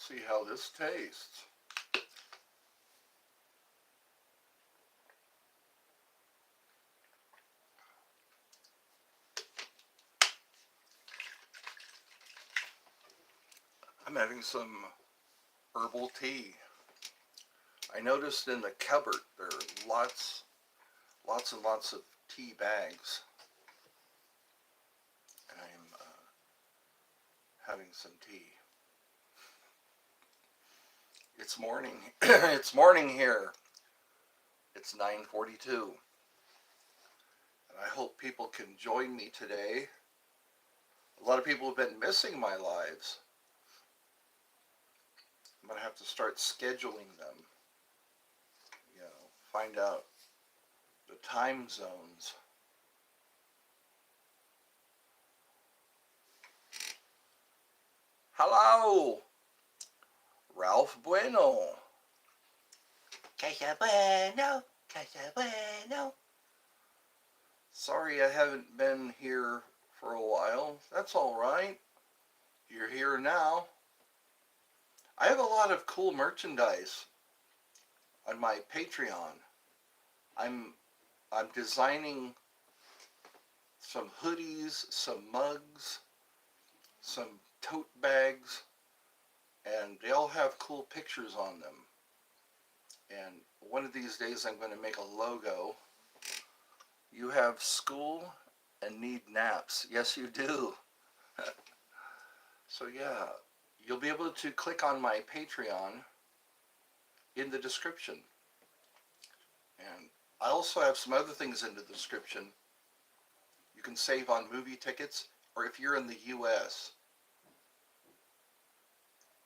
See how this tastes. I'm having some herbal tea. I noticed in the cupboard there are lots and lots of tea bags. And I'm having some tea. It's morning. It's morning here. It's 9:42. And I hope people can join me today. A lot of people have been missing my lives. I'm going to have to start scheduling them. You know, find out the time zones. Hello, Ralph Bueno. Casa Bueno, Casa Bueno. Sorry I haven't been here for a while. That's all right. You're here now. I have a lot of cool merchandise on my Patreon. I'm designing some hoodies, some mugs, some tote bags, and they all have cool pictures on them. And one of these days I'm going to make a logo. You have school and need naps. Yes, you do. So yeah, you'll be able to click on my Patreon in the description. And I also have some other things in the description. You can save on movie tickets, or if you're in the US,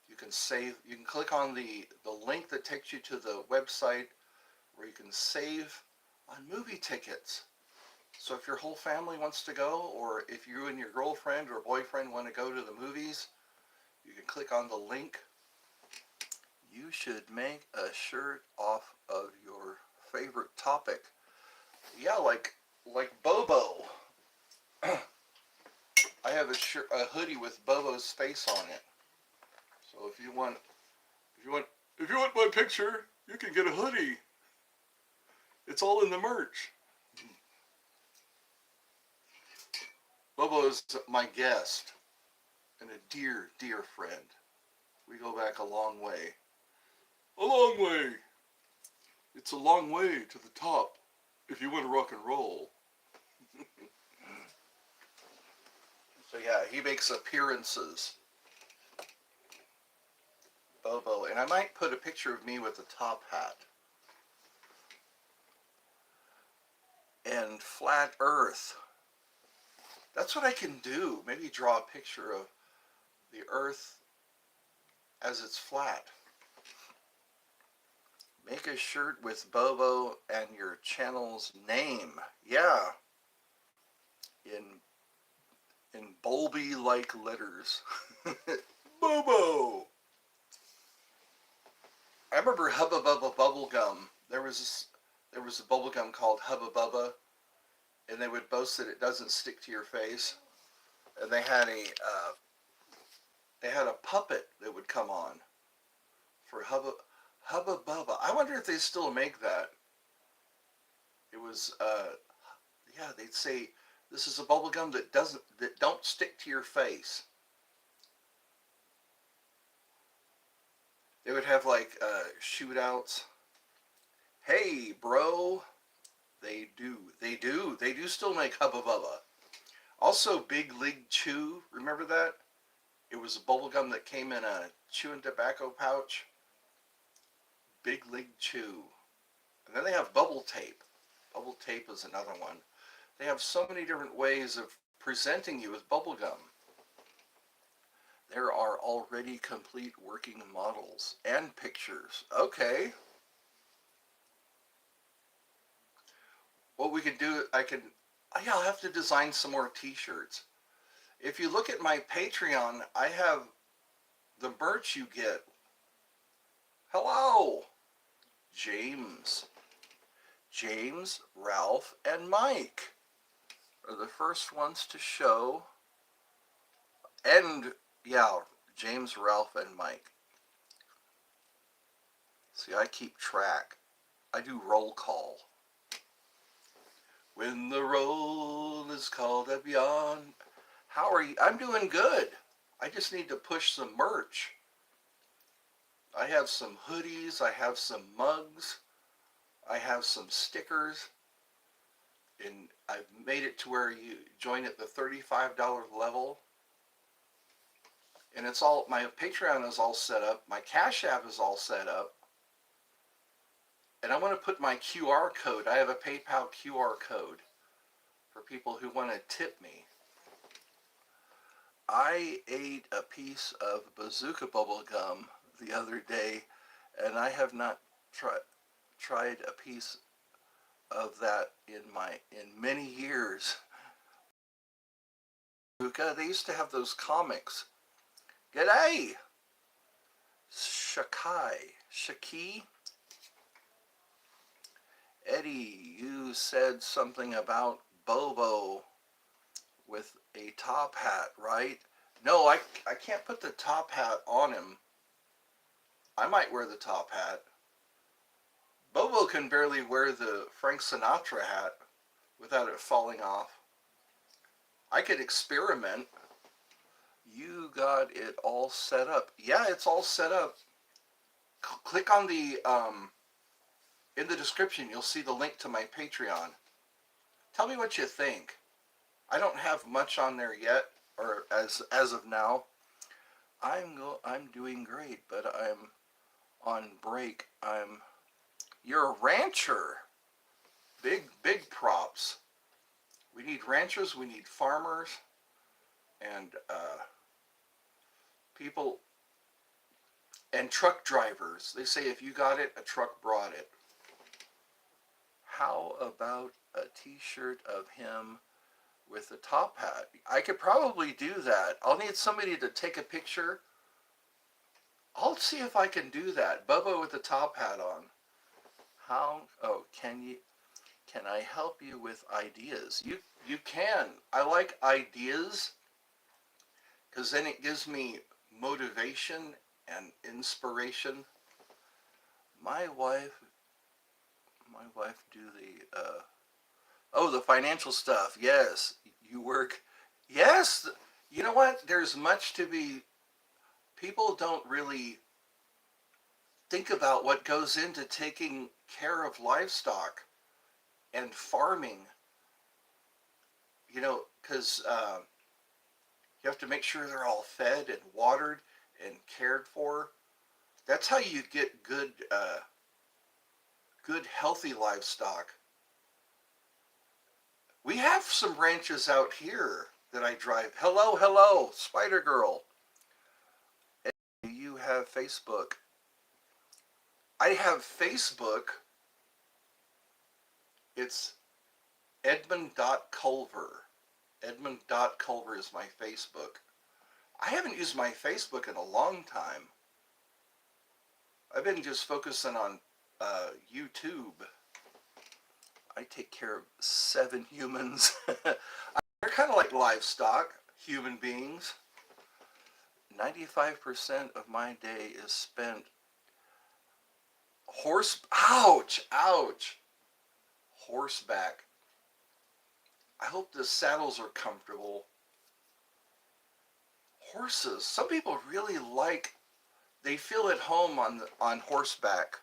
you can save, you can click on the link that takes you to the website where you can save on movie tickets. So if your whole family wants to go, or if you and your girlfriend or boyfriend want to go to the movies, you can click on the link. You should make a shirt off of your favorite topic. Yeah, like Bobo. I have a hoodie with Bobo's face on it. So if you want my picture, you can get a hoodie. It's all in the merch. Bobo is my guest and a dear, dear friend. We go back a long way. A long way. It's a long way to the top if you want to rock and roll. So yeah, he makes appearances. Bobo. And I might put a picture of me with a top hat. And flat earth. That's what I can do. Maybe draw a picture of the earth as it's flat. Make a shirt with Bobo and your channel's name. Yeah. In Bulby-like letters. Bobo! I remember Hubba Bubba Bubblegum. There was a bubblegum called Hubba Bubba, and they would boast that it doesn't stick to your face. And they had a puppet that would come on for Hubba Bubba. I wonder if they still make that. It was yeah, they'd say this is a bubblegum that don't stick to your face. They would have like shootouts. Hey, bro. They do still make Hubba Bubba. Also, Big League Chew. Remember that? It was a bubblegum that came in a chewing tobacco pouch. Big League Chew. And then they have Bubble Tape. Bubble Tape is another one. They have so many different ways of presenting you with bubblegum. There are already complete working models and pictures. Okay. What we can do, I'll have to design some more t-shirts. If you look at my Patreon, I have the merch you get. Hello, James, Ralph, and Mike are the first ones to show. And yeah, James, Ralph, and Mike. See, I keep track. I do roll call. When the roll is called up beyond. How are you? I'm doing good. I just need to push some merch. I have some hoodies. I have some mugs. I have some stickers. And I've made it to where you join at the $35 level. And it's all, my Patreon is all set up. My Cash App is all set up. And I want to put my QR code. I have a PayPal QR code for people who want to tip me. I ate a piece of bazooka bubble gum the other day, and I have not tried a piece of that in many years. Bazooka, they used to have those comics. G'day, Shaki. Eddie, you said something about Bobo with a top hat, right? No, I can't put the top hat on him. I might wear the top hat. Bobo can barely wear the Frank Sinatra hat without it falling off. I could experiment. You got it all set up. Yeah, it's all set up. Click on the, in the description, you'll see the link to my Patreon. Tell me what you think. I don't have much on there yet, or as of now. I'm doing great, but I'm on break. You're a rancher. Big props. We need ranchers, we need farmers, and people, and truck drivers. They say if you got it, a truck brought it. How about a t-shirt of him with a top hat? I could probably do that. I'll need somebody to take a picture. I'll see if I can do that. Bubba with the top hat on. Can I help you with ideas? You can. I like ideas because then it gives me motivation and inspiration. My wife do the financial stuff. Yes, you work. Yes, you know what? There's much to be. People don't really think about what goes into taking care of livestock and farming. You know, because you have to make sure they're all fed and watered and cared for. That's how you get good healthy livestock. We have some ranches out here that I drive. Hello, Spider Girl. Do you have Facebook? I have Facebook. It's Edmund.Culver. Edmund.Culver is my Facebook. I haven't used my Facebook in a long time. I've been just focusing on YouTube. I take care of 7 humans. They're kind of like livestock, human beings. 95% of my day is spent ouch, horseback. I hope the saddles are comfortable. Horses, some people really they feel at home on horseback.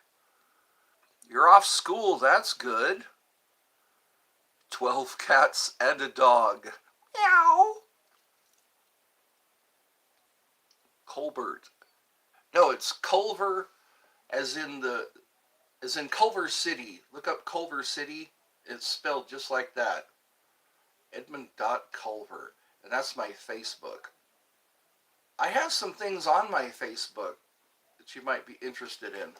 You're off school, that's good. 12 cats and a dog. Meow. Colbert. No, it's Culver as in Culver City. Look up Culver City. It's spelled just like that. Edmund.Culver. And that's my Facebook. I have some things on my Facebook that you might be interested in.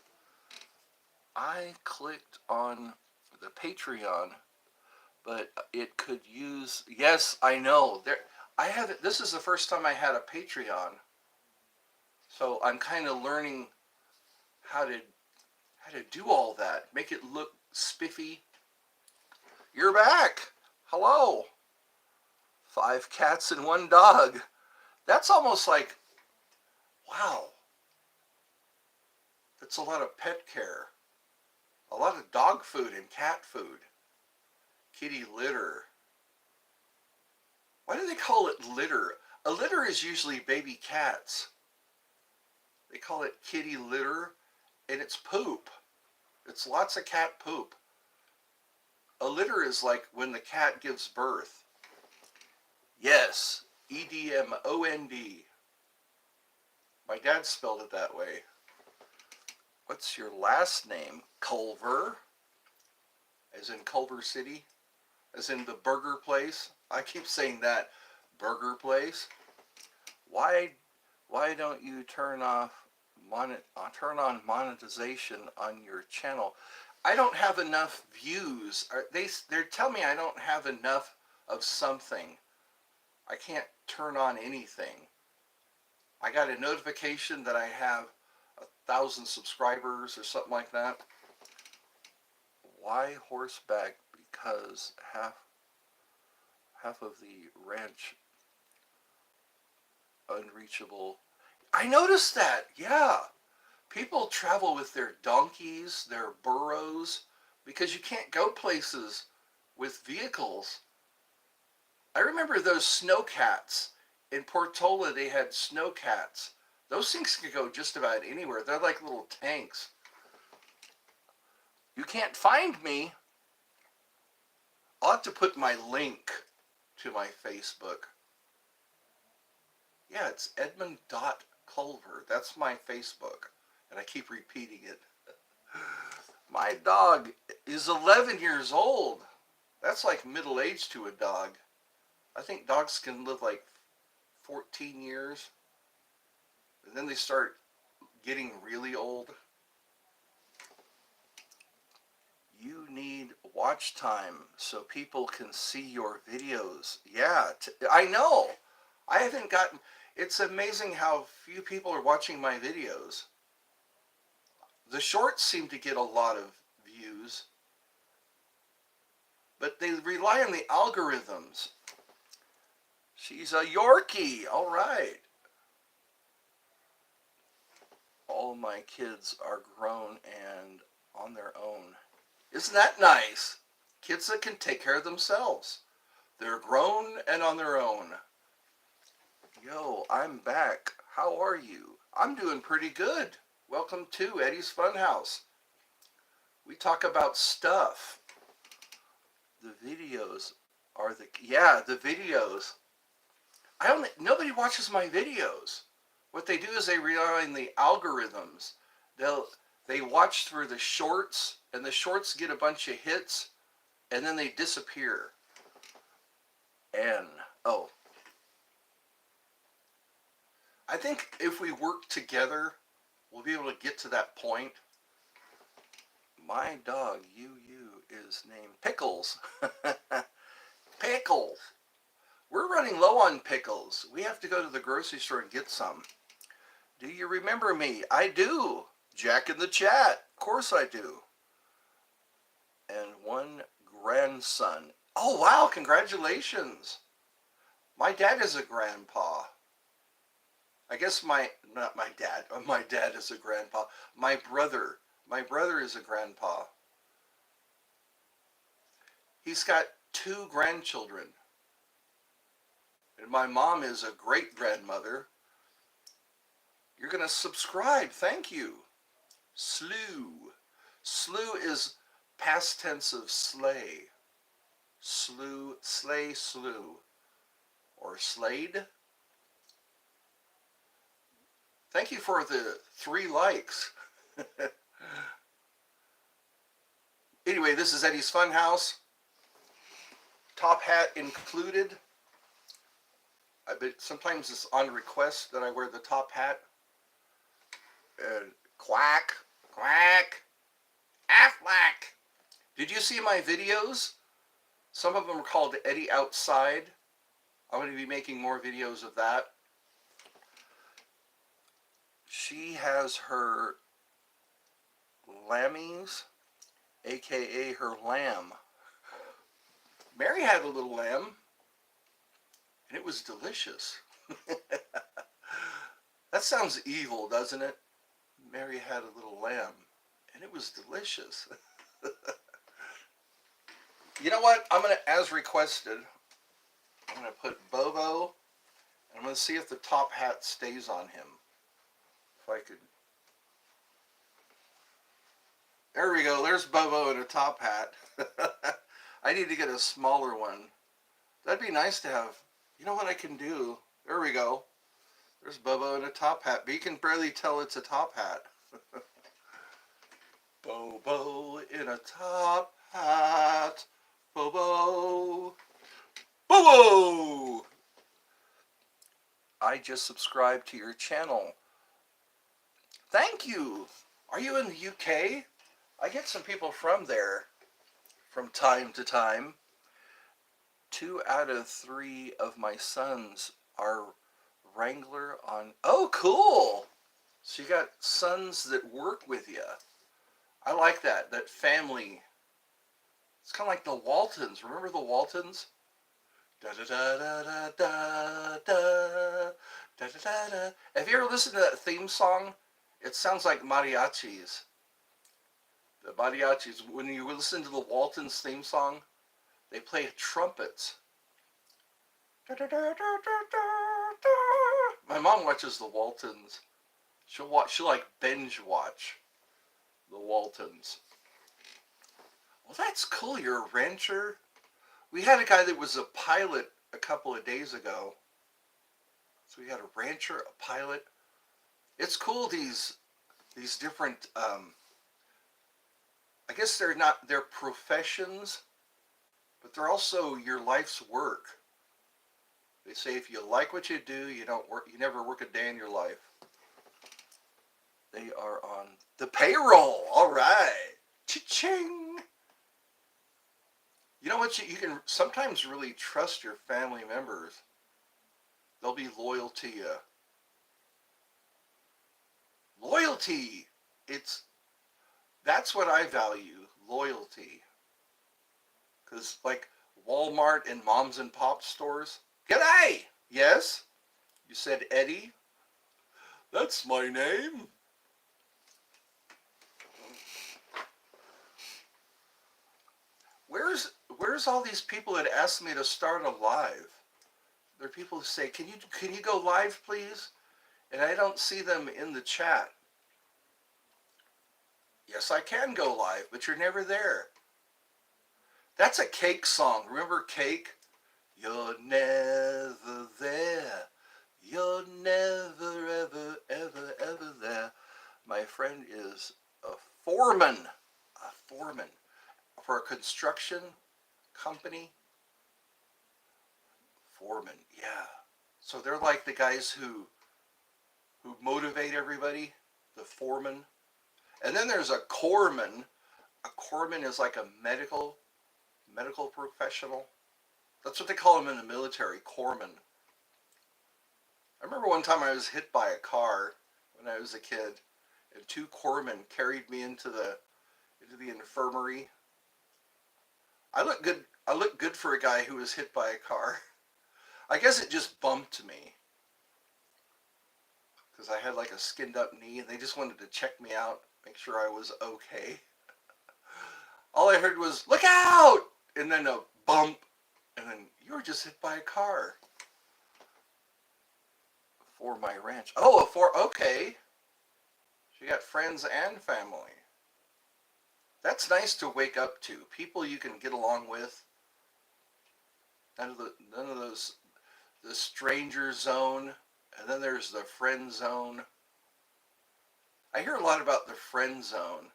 I clicked on the Patreon, but it could use, yes, I know. This is the first time I had a Patreon. So I'm kind of learning how to do all that. Make it look spiffy. You're back. Hello. 5 cats and 1 dog. That's almost like, wow. That's a lot of pet care. A lot of dog food and cat food. Kitty litter. Why do they call it litter? A litter is usually baby cats. They call it kitty litter, and it's poop. It's lots of cat poop. A litter is like when the cat gives birth. Yes, Edmond. My dad spelled it that way. What's your last name? Culver, as in Culver City, as in the burger place. I keep saying that, burger place. Why don't you turn on monetization on your channel? I don't have enough views. They tell me I don't have enough of something. I can't turn on anything. I got a notification that I have 1,000 subscribers or something like that. Why horseback? Because half of the ranch unreachable. I noticed that. Yeah. People travel with their donkeys, their burros, because you can't go places with vehicles. I remember those snowcats. In Portola, they had snowcats. Those things can go just about anywhere. They're like little tanks. You can't find me. I'll have to put my link to my Facebook. Yeah, it's Edmund.Culver. That's my Facebook. And I keep repeating it. My dog is 11 years old. That's like middle age to a dog. I think dogs can live like 14 years. And then they start getting really old. You need watch time so people can see your videos. Yeah, I know. I haven't gotten... It's amazing how few people are watching my videos. The shorts seem to get a lot of views, but they rely on the algorithms. She's a Yorkie. All right. All my kids are grown and on their own. Isn't that nice? Kids that can take care of themselves. They're grown and on their own. Yo, I'm back. How are you? I'm doing pretty good. Welcome to Eddie's Funhouse. We talk about stuff. The videos are the... Yeah, the videos. Nobody watches my videos. What they do is they rely on the algorithms. They watch for the shorts, and the shorts get a bunch of hits, and then they disappear. I think if we work together, we'll be able to get to that point. My dog, is named Pickles. Pickles. We're running low on pickles. We have to go to the grocery store and get some. Do you remember me? I do. Jack in the chat. Of course I do. And one grandson. Oh, wow. Congratulations. My dad is a grandpa. I guess not my dad. My dad is a grandpa. My brother is a grandpa. He's got 2 grandchildren. And my mom is a great-grandmother. You're going to subscribe. Thank you. Slew. Slew is past tense of slay. Slew, slay, slew. Or slayed. Thank you for the 3 likes. Anyway, this is Eddie's Funhouse. Top hat included. I bet sometimes it's on request that I wear the top hat. And quack, quack, Affleck. Did you see my videos? Some of them are called Eddie Outside. I'm going to be making more videos of that. She has her lammies, aka her lamb. Mary had a little lamb, and it was delicious. That sounds evil, doesn't it? Mary had a little lamb, and it was delicious. You know what? I'm going to, as requested, I'm going to put Bobo, and I'm going to see if the top hat stays on him. If I could. There we go. There's Bobo in a top hat. I need to get a smaller one. That'd be nice to have. You know what I can do? There we go. There's Bobo in a top hat, but you can barely tell it's a top hat. Bobo in a top hat. Bobo. Bobo! I just subscribed to your channel. Thank you. Are you in the UK? I get some people from there from time to time. 2 out of 3 of my sons are Wrangler on... Oh, cool! So you got sons that work with you. I like that family. It's kind of like the Waltons. Remember the Waltons? Da da da da da da da da da da. Have you ever listened to that theme song? It sounds like mariachis. The mariachis, when you listen to the Waltons theme song, they play trumpets. Da, da, da, da, da, da. My mom watches the Waltons. She'll like binge watch the Waltons. Well, that's cool. You're a rancher. We had a guy that was a pilot a couple of days ago. So we had a rancher, a pilot. It's cool, these different, I guess they're professions, but they're also your life's work. They say if you like what you do, you never work a day in your life. They are on the payroll. All right. Cha-ching. You know what? You can sometimes really trust your family members. They'll be loyal to you. Loyalty. That's what I value. Loyalty. Because like Walmart and moms and pop stores. G'day. Yes? You said Eddie? That's my name. Where's all these people that asked me to start a live? There are people who say, can you go live, please? And I don't see them in the chat. Yes, I can go live, but you're never there. That's a Cake song. Remember Cake? You're never there. You're never, ever, ever, ever there. My friend is a foreman for a construction company. Foreman, yeah. So they're like the guys who motivate everybody, the foreman. And then there's a corpsman. A corpsman is like a medical professional. That's what they call them in the military, corpsman. I remember one time I was hit by a car when I was a kid, and 2 corpsmen carried me into the infirmary. I look good for a guy who was hit by a car. I guess it just bumped me because I had like a skinned up knee, and they just wanted to check me out, make sure I was okay. All I heard was, look out! And then a bump, and then you were just hit by a car. For my ranch. Oh, okay. So you got friends and family. That's nice to wake up to. People you can get along with. None of those, the stranger zone, and then there's the friend zone. I hear a lot about the friend zone.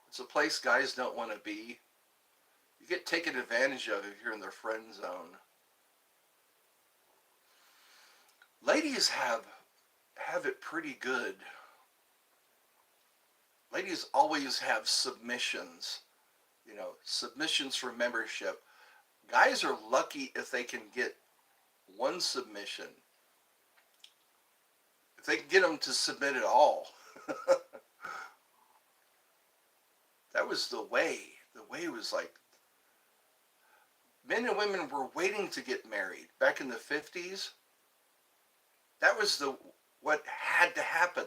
It's a place guys don't want to be. You get taken advantage of if you're in the friend zone. Ladies have it pretty good. Ladies always have submissions. Submissions for membership. Guys are lucky if they can get one submission. If they can get them to submit at all. That was the way. The way was like, men and women were waiting to get married back in the 50s. That was what had to happen.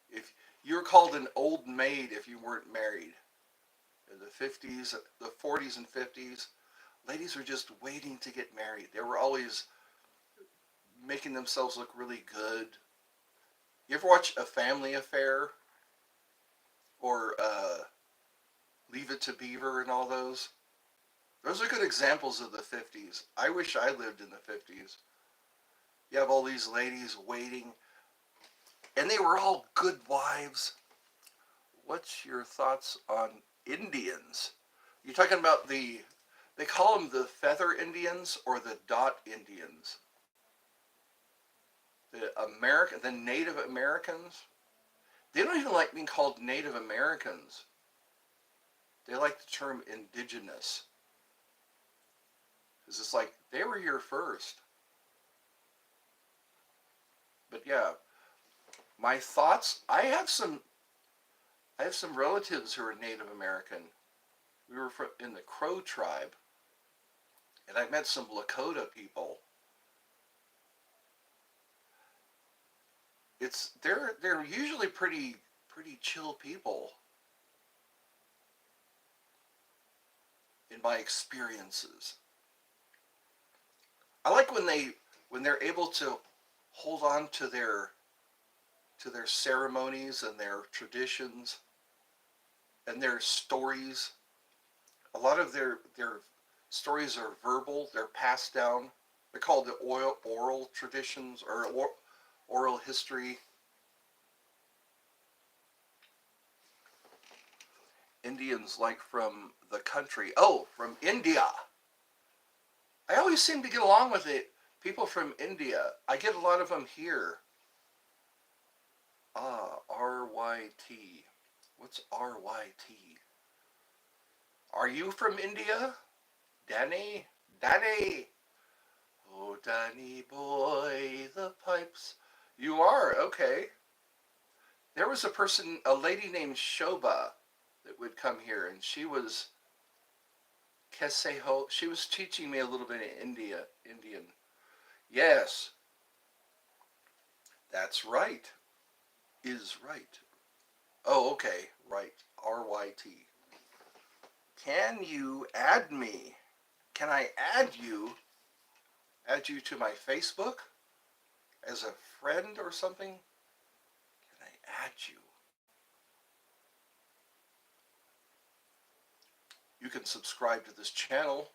If You were called an old maid if you weren't married. In the 50s, the 40s and 50s, ladies were just waiting to get married. They were always making themselves look really good. You ever watch A Family Affair or Leave It to Beaver and all those? Those are good examples of the 50s. I wish I lived in the 50s. You have all these ladies waiting, and they were all good wives. What's your thoughts on Indians? You talking about they call them the feather Indians or the dot Indians? The Native Americans? They don't even like being called Native Americans. They like the term indigenous. Because it's like they were here first. But yeah, my thoughts. I have some relatives who are Native American. We were in the Crow tribe, and I met some Lakota people. They're usually pretty chill people in my experiences. I like when they're able to hold on to their ceremonies and their traditions and their stories. A lot of their stories are verbal. They're passed down. They're called the oral traditions or oral history. Indians like from the country. Oh, from India. I always seem to get along with it. People from India. I get a lot of them here. Ah, RYT. What's RYT? Are you from India? Danny? Danny! Oh, Danny boy, the pipes. You are? Okay. There was a lady named Shoba that would come here, and she was Keseho. She was teaching me a little bit of Indian. Yes, that's right. Is right. Oh, okay. Right. RYT. Can you add me? Can I add you to my Facebook as a friend or something? Can I add you? You can subscribe to this channel.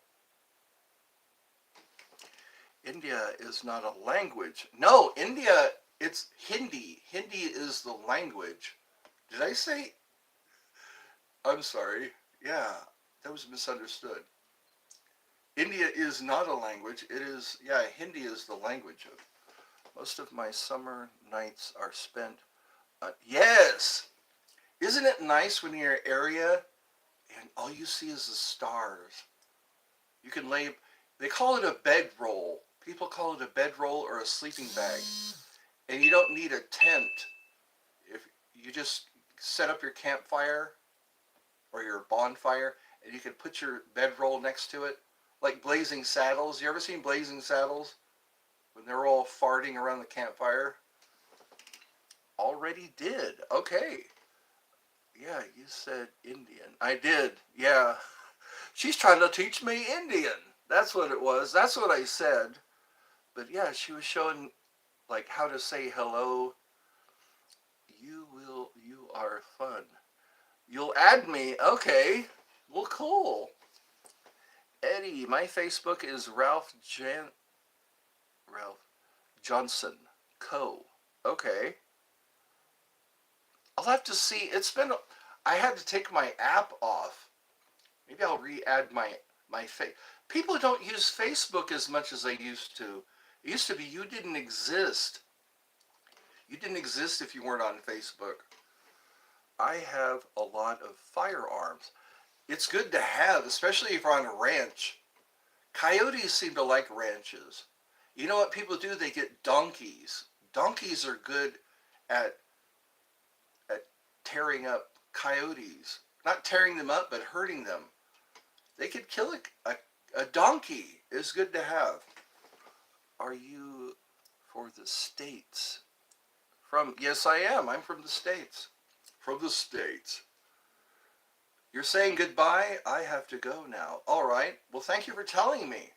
India is not a language. No, India, it's Hindi. Hindi is the language. Did I say? I'm sorry. Yeah, that was misunderstood. India is not a language. It is, yeah, Hindi is the language of. Most of my summer nights are spent. Yes! Isn't it nice when you're in your area and all you see is the stars? You can lay, they call it a bedroll. People call it a bedroll or a sleeping bag. And you don't need a tent. If you just set up your campfire or your bonfire and you can put your bedroll next to it, like Blazing Saddles. You ever seen Blazing Saddles? When they're all farting around the campfire? Already did. Okay. Yeah, you said Indian. I did. Yeah. She's trying to teach me Indian. That's what it was. That's what I said. But yeah, she was showing like how to say hello. You are fun. You'll add me. Okay. Well, cool. Eddie, my Facebook is Ralph Johnson Co. Okay. I'll have to see. I had to take my app off. Maybe I'll re-add my face. People don't use Facebook as much as they used to. It used to be you didn't exist. You didn't exist if you weren't on Facebook. I have a lot of firearms. It's good to have, especially if you're on a ranch. Coyotes seem to like ranches. You know what people do? They get donkeys. Donkeys are good at at tearing up coyotes. Not tearing them up, but hurting them. They could kill a donkey. It's good to have. Are you for the States? Yes, I am. I'm from the States. from the States. You're saying goodbye? I have to go now. All right. Well, thank you for telling me.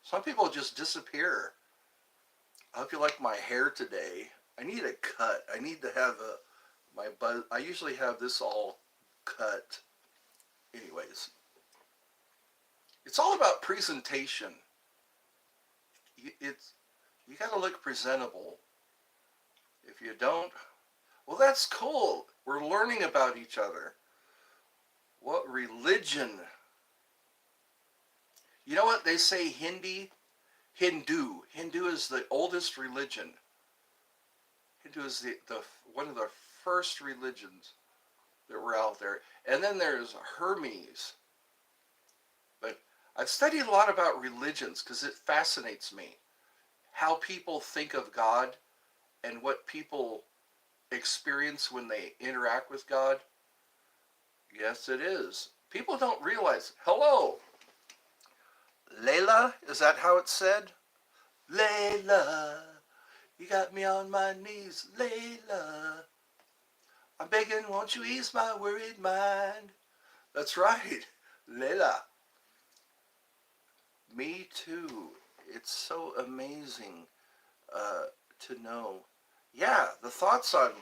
Some people just disappear. I hope you like my hair today. I need a cut. I need to have my buzz. I usually have this all cut. Anyways, it's all about presentation. You got to look presentable. If you don't, well, that's cool. We're learning about each other. What religion? You know what they say? Hindu is the oldest religion. Hindu is the one of the first religions that were out there. And then there's Hermes. But I've studied a lot about religions because it fascinates me how people think of God and what people experience when they interact with God. Yes, it is. People don't realize. Hello, Layla, is that how it's said? Layla, you got me on my knees, Layla. I'm begging, won't you ease my worried mind? That's right, Layla. Me too. It's so amazing to know. Yeah, the thoughts on.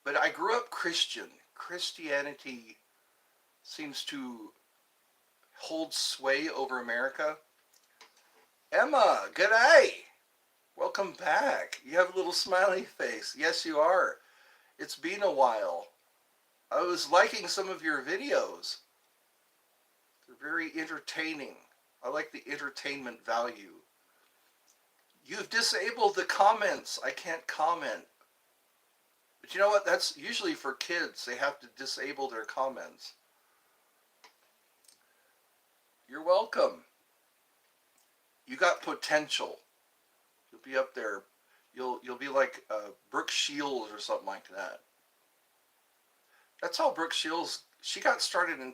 But I grew up Christian. Christianity seems to hold sway over America. Emma, good day. Welcome back. You have a little smiley face. Yes, you are. It's been a while. I was liking some of your videos. They're very entertaining. I like the entertainment value. You've disabled the comments. I can't comment. But you know what? That's usually for kids. They have to disable their comments. You're welcome. You got potential. You'll be up there. You'll be like Brooke Shields or something like that. That's how Brooke Shields, she got started in,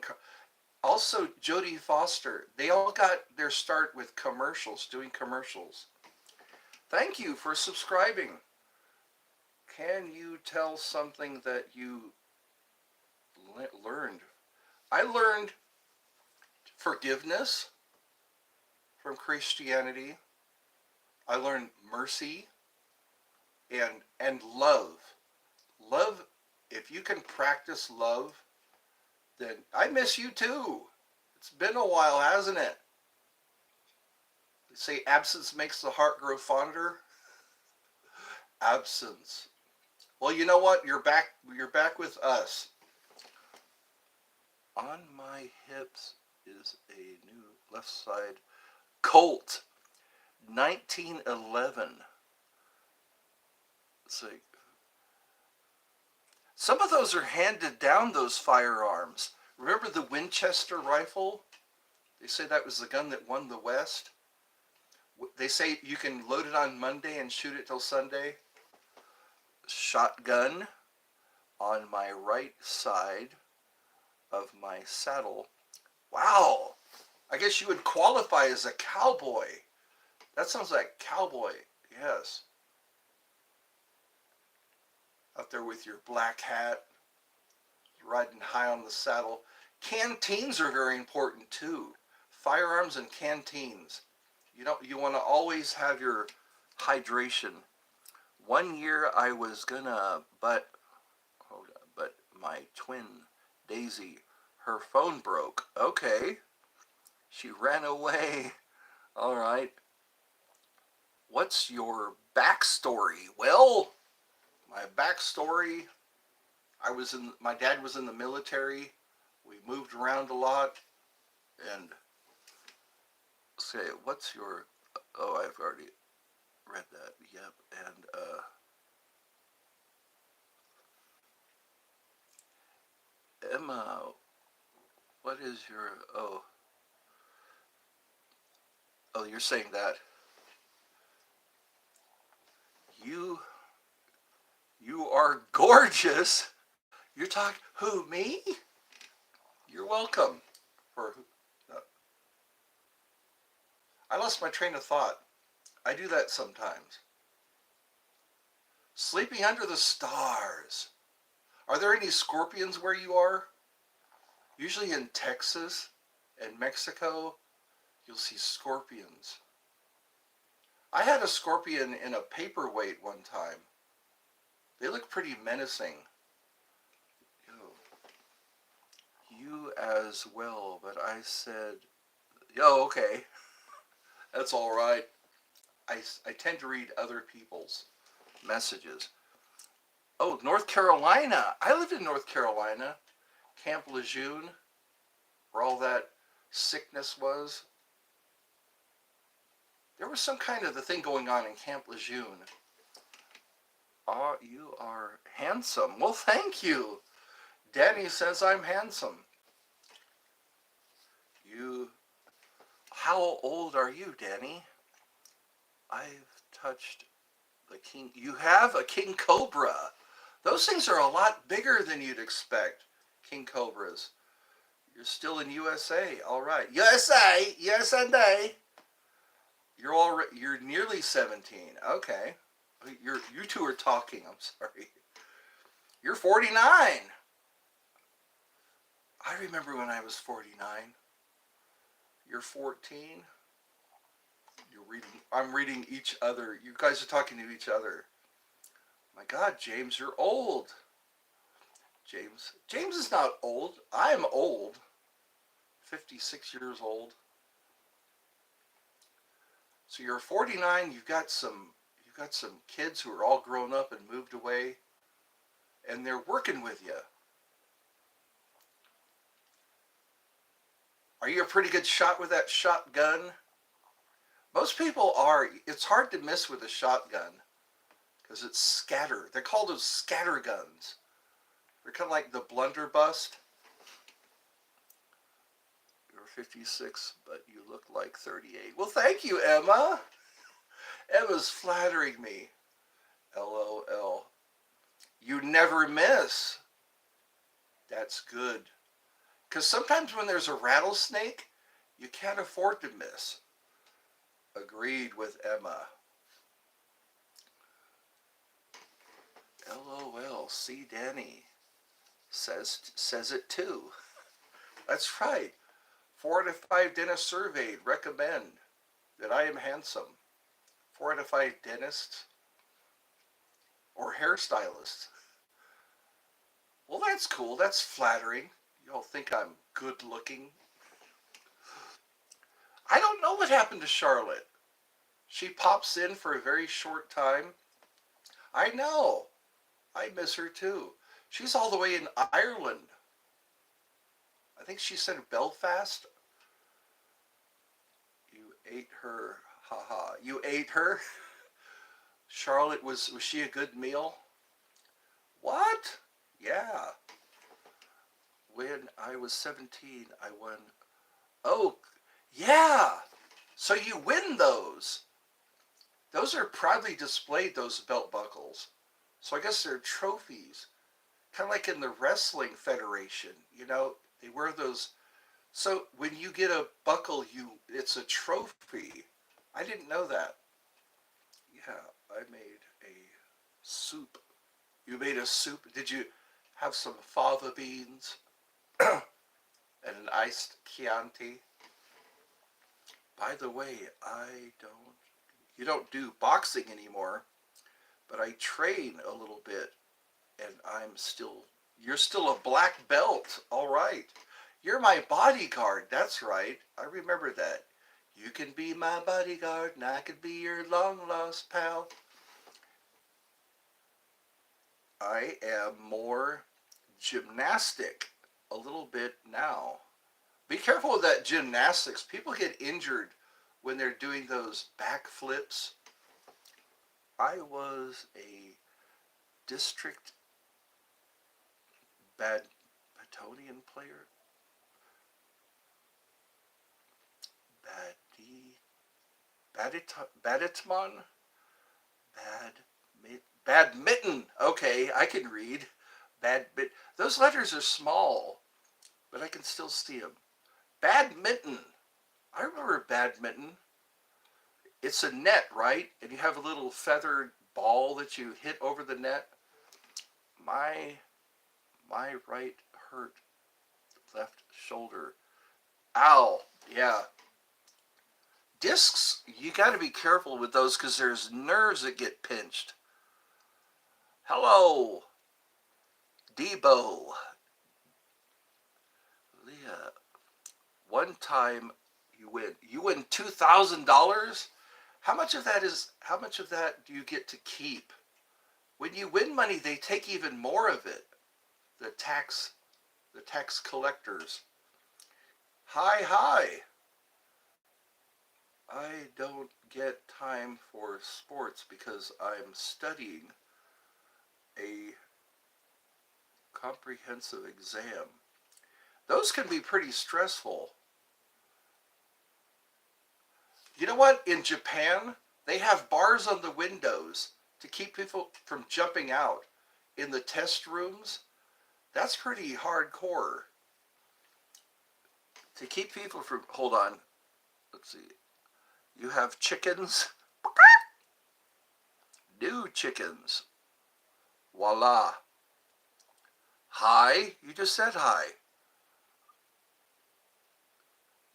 also Jodie Foster. They all got their start with commercials, doing commercials. Thank you for subscribing. Can you tell something that you learned? I learned forgiveness from Christianity. I learned mercy and love. Love, if you can practice love, then I miss you too. It's been a while, hasn't it? They say absence makes the heart grow fonder. Absence. Well, you know what? You're back with us. On my hips is a new left side Colt 1911. Let's see. Some of those are handed down, those firearms. Remember the Winchester rifle? They say that was the gun that won the West. They say you can load it on Monday and shoot it till Sunday. Shotgun on my right side of my saddle. Wow, I guess you would qualify as a cowboy. That sounds like cowboy, yes. Up there with your black hat, riding high on the saddle. Canteens are very important too. Firearms and canteens. You want to always have your hydration. One year I was gonna, but my twin, Daisy, her phone broke. Okay. She ran away. All right. What's your backstory? Well, my backstory, my dad was in the military. We moved around a lot. And say, what's your, oh, I've already read that. Yep. And Emma, what is your, oh, you're saying that you are gorgeous. You're talking, who, me? You're welcome. For I lost my train of thought. I do that sometimes. Sleeping under the stars. Are there any scorpions where you are? Usually in Texas and Mexico, you'll see scorpions. I had a scorpion in a paperweight one time. They look pretty menacing. Ew. You as well, but I said, yo, okay, that's all right. I tend to read other people's messages. Oh, North Carolina. I lived in North Carolina, Camp Lejeune, where all that sickness was. There was some kind of the thing going on in Camp Lejeune. Oh, you are handsome. Well, thank you. Danny says I'm handsome. You, how old are you, Danny? I've touched the king. You have a king cobra. Those things are a lot bigger than you'd expect, king cobras. You're still in USA. All right. USA, yes and a. You're nearly 17. Okay. You two are talking. I'm sorry. You're 49. I remember when I was 49. You're 14. You're reading. I'm reading each other. You guys are talking to each other. My God, James, you're old. James is not old. I'm old. 56 years old. So you're 49. You've got some kids who are all grown up and moved away, and they're working with you. Are you a pretty good shot with that shotgun? Most people are. It's hard to miss with a shotgun because it's scatter. They're called those scatter guns. They're kind of like the blunderbuss. You're 56, but you look like 38. Well, thank you, Emma. Emma's flattering me. LOL. You never miss. That's good. Because sometimes when there's a rattlesnake, you can't afford to miss. Agreed with Emma. LOL. See, Danny says it too. That's right. 4 out of 5 dentists surveyed recommend that I am handsome. 4 out of 5 dentists or hairstylists. Well, that's cool. That's flattering. You all think I'm good looking. I don't know what happened to Charlotte. She pops in for a very short time. I know. I miss her too. She's all the way in Ireland. I think she's in Belfast. You ate her. Haha. You ate her? Charlotte, was she a good meal? What? Yeah. When I was 17, I won. Oh, yeah. So you win those. Those are proudly displayed, those belt buckles. So I guess they're trophies. Kind of like in the Wrestling Federation. You know, they wear those. So when you get a buckle, it's a trophy. I didn't know that. Yeah, I made a soup. You made a soup? Did you have some fava beans and an iced Chianti? By the way, you don't do boxing anymore, but I train a little bit, and you're still a black belt. All right. You're my bodyguard. That's right. I remember that. You can be my bodyguard, and I could be your long-lost pal. I am more gymnastic a little bit now. Be careful with that gymnastics. People get injured when they're doing those backflips. I was a district badminton player. Badminton? Badminton. Okay, I can read. Badminton. Those letters are small, but I can still see them. Badminton. I remember badminton. It's a net, right? And you have a little feathered ball that you hit over the net. My My right hurt left shoulder. Ow. Yeah. Discs, you got to be careful with those because there's nerves that get pinched. Hello, Debo. Leah, one time you win $2,000. How much of that do you get to keep? When you win money, they take even more of it. The tax collectors. Hi, hi. I don't get time for sports because I'm studying a comprehensive exam. Those can be pretty stressful. You know what? In Japan, they have bars on the windows to keep people from jumping out in the test rooms. That's pretty hardcore. To keep people from, hold on, let's see. You have chickens? New chickens. Voila. Hi? You just said hi.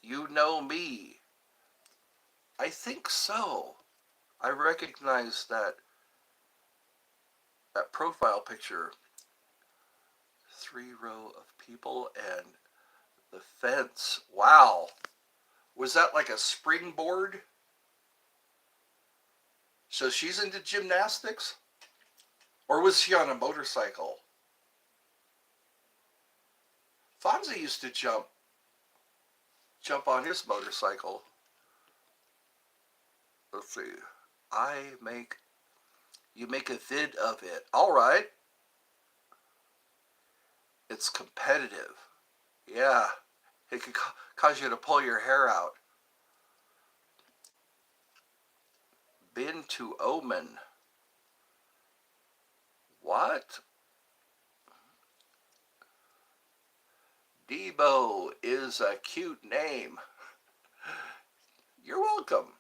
You know me. I think so. I recognize that profile picture. 3 row of people and the fence. Wow. Was that like a springboard? So she's into gymnastics? Or was she on a motorcycle? Fonzie used to jump on his motorcycle. Let's see. You make a vid of it. All right. It's competitive. Yeah. It could cause you to pull your hair out. Been to Omen. What? Debo is a cute name. You're welcome.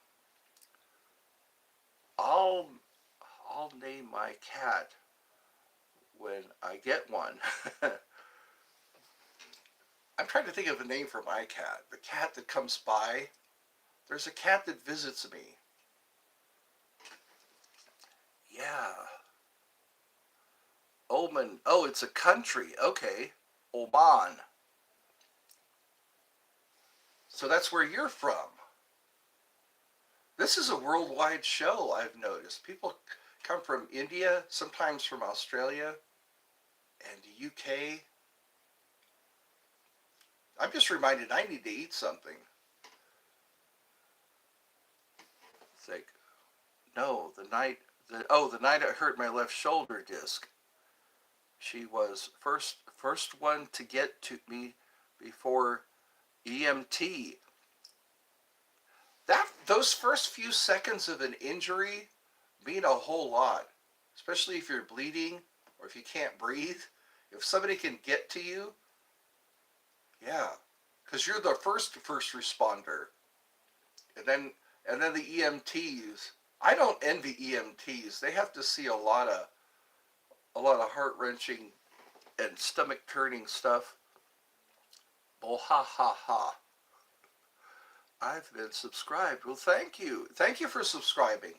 I'll name my cat when I get one. I'm trying to think of a name for my cat. The cat that comes by. There's a cat that visits me. Yeah. Oman. Oh, it's a country. Okay. Oman. So that's where you're from. This is a worldwide show, I've noticed. People come from India, sometimes from Australia and the UK. I'm just reminded I need to eat something. It's like, no, the night I hurt my left shoulder disc. She was first one to get to me before EMT. Those first few seconds of an injury mean a whole lot, especially if you're bleeding or if you can't breathe. If somebody can get to you, yeah, because you're the first responder, and then the EMTs. I don't envy EMTs. They have to see a lot of heart wrenching and stomach turning stuff. Oh ha ha ha! I've been subscribed. Well, thank you. Thank you for subscribing.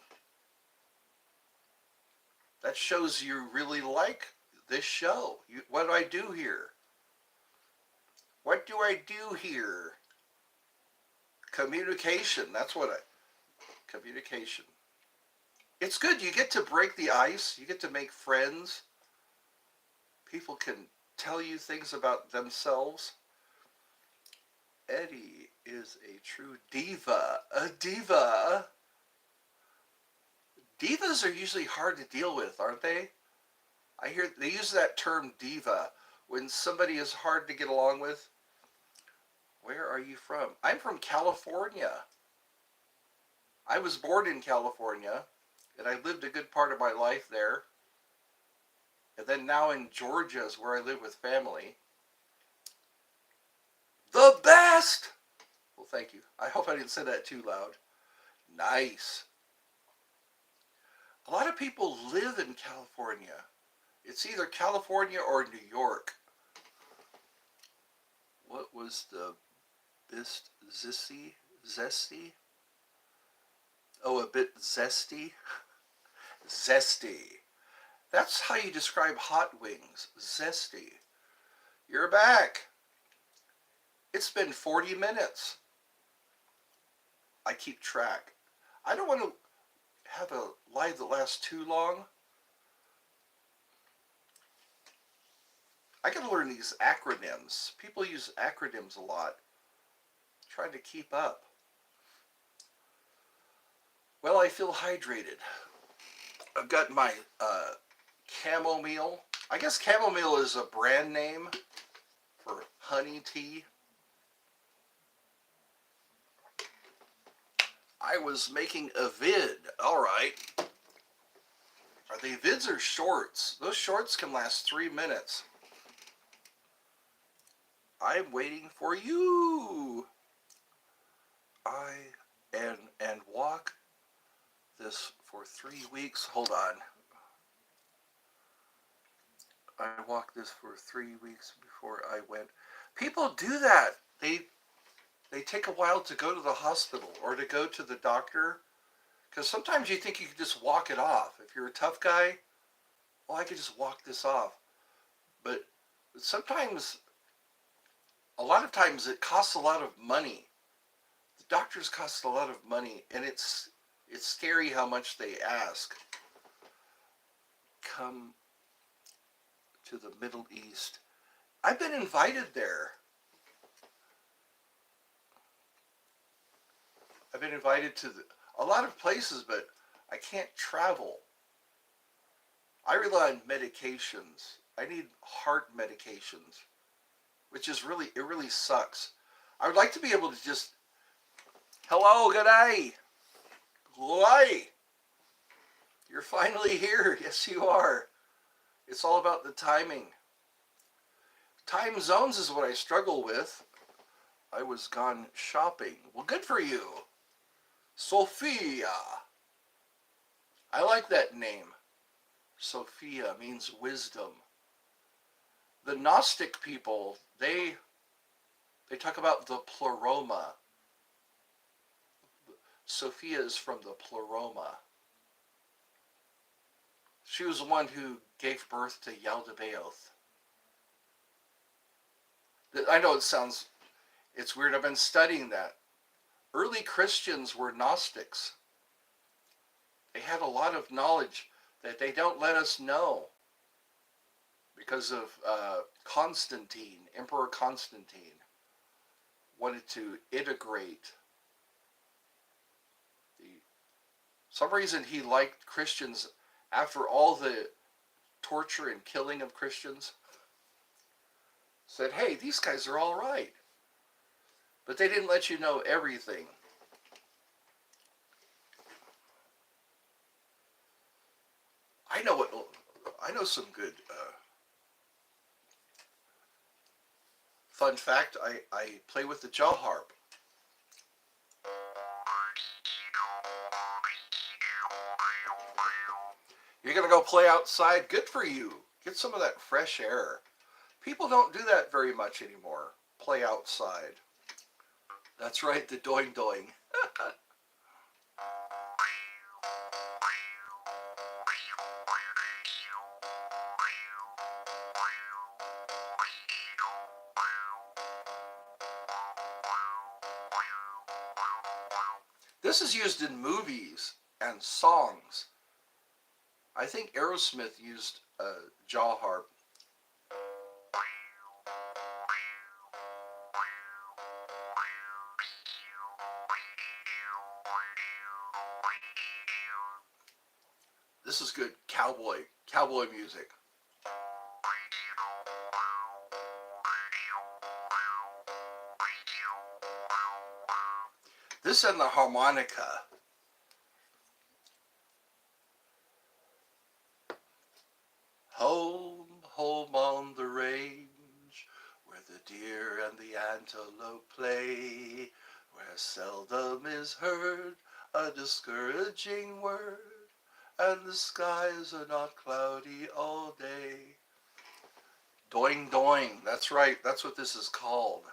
That shows you really like this show. What do I do here? What do I do here? Communication. Communication. It's good. You get to break the ice. You get to make friends. People can tell you things about themselves. Eddie is a true diva. A diva. Divas are usually hard to deal with, aren't they? I hear they use that term diva when somebody is hard to get along with. Where are you from? I'm from California. I was born in California, and I lived a good part of my life there. And then now in Georgia is where I live with family. The best! Well, thank you. I hope I didn't say that too loud. Nice. A lot of people live in California. It's either California or New York. What was the best zesty? Oh, a bit zesty? Zesty. That's how you describe hot wings. Zesty. You're back. It's been 40 minutes. I keep track. I don't want to have a live that lasts too long. I gotta learn these acronyms. People use acronyms a lot. Trying to keep up. Well, I feel hydrated. I've got my chamomile. I guess chamomile is a brand name for honey tea. I was making a vid. All right. Are they vids or shorts? Those shorts can last 3 minutes. I'm waiting for you. And walk this for 3 weeks. Hold on. I walked this for 3 weeks before I went. People do that. They take a while to go to the hospital or to go to the doctor, because sometimes you think you can just walk it off. If you're a tough guy, well, I could just walk this off. But sometimes, a lot of times, it costs a lot of money. The doctors cost a lot of money, and it's scary how much they ask. Come to the Middle East. I've been invited there. I've been invited to a lot of places, but I can't travel. I rely on medications. I need heart medications, which is it really sucks. I would like to be able to just, hello, good day. Good. You're finally here. Yes, you are. It's all about the timing. Time zones is what I struggle with. I was gone shopping. Well, good for you. Sophia. I like that name. Sophia means wisdom. The Gnostic people, they talk about the pleroma. Sophia is from the pleroma. She was the one who gave birth to Yaldabaoth. I know it's weird. I've been studying that. Early Christians were Gnostics. They had a lot of knowledge that they don't let us know because of Constantine. Emperor Constantine wanted to integrate. Some reason he liked Christians after all the torture and killing of Christians. Said, hey, these guys are all right. But they didn't let you know everything. I know some good fun fact. I play with the jaw harp. You're gonna go play outside? Good for you. Get some of that fresh air. People don't do that very much anymore. Play outside. That's right, the doing doing. This is used in movies and songs. I think Aerosmith used a jaw harp. This is good cowboy music. This and the harmonica. Home, home on the range, where the deer and the antelope play, where seldom is heard a discouraging word, and the skies are not cloudy all day. Doing doing, that's right, that's what this is called.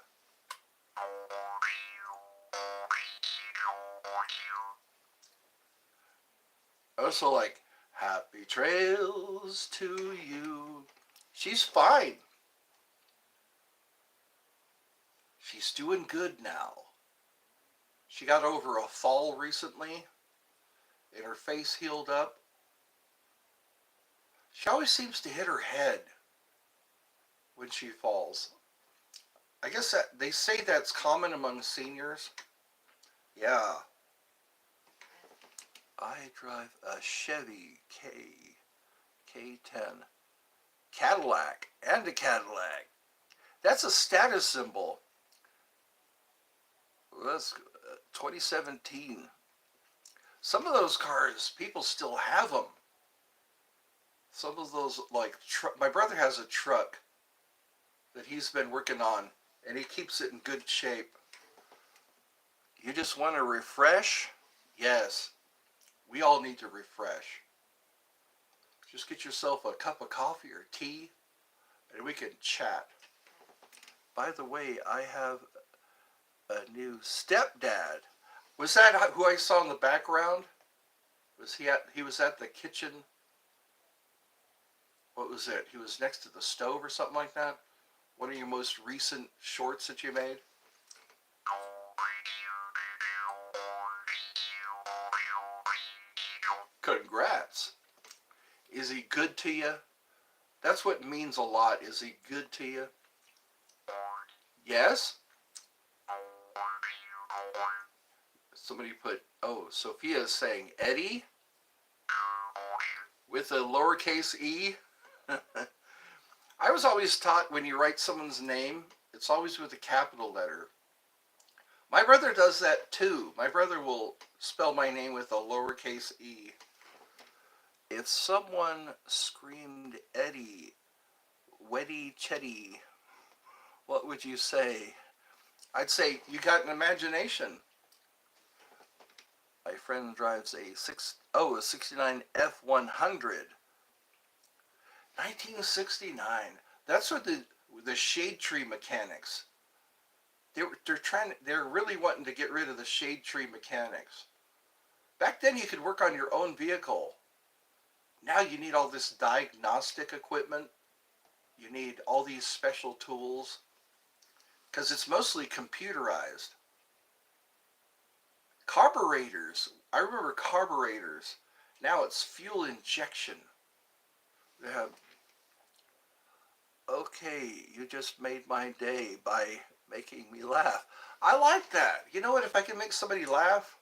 Also like, happy trails to you. She's fine. She's doing good now. She got over a fall recently and her face healed up. She always seems to hit her head when she falls. I guess that they say that's common among seniors. Yeah. I drive a Chevy K10 Cadillac and a Cadillac. That's a status symbol. That's 2017. Some of those cars, people still have them. Some of those, like, my brother has a truck that he's been working on, and he keeps it in good shape. You just want to refresh? Yes, we all need to refresh. Just get yourself a cup of coffee or tea, and we can chat. By the way, I have a new stepdad. Was that who I saw in the background? He was at the kitchen? What was it? He was next to the stove or something like that? One of your most recent shorts that you made? Congrats. Is he good to you? That's what means a lot. Is he good to you? Yes? Somebody put, oh, Sophia is saying Eddie with a lowercase e. I was always taught when you write someone's name, it's always with a capital letter. My brother does that too. My brother will spell my name with a lowercase e. If someone screamed Eddie, Weddy Chetty, what would you say? I'd say, you got an imagination. My friend drives a 69 F100. 1969. That's what the shade tree mechanics. They're really wanting to get rid of the shade tree mechanics. Back then you could work on your own vehicle. Now you need all this diagnostic equipment. You need all these special tools because it's mostly computerized. Carburetors. I remember carburetors. Now it's fuel injection. They have, okay, you just made my day by making me laugh. I like that. You know what? If I can make somebody laugh,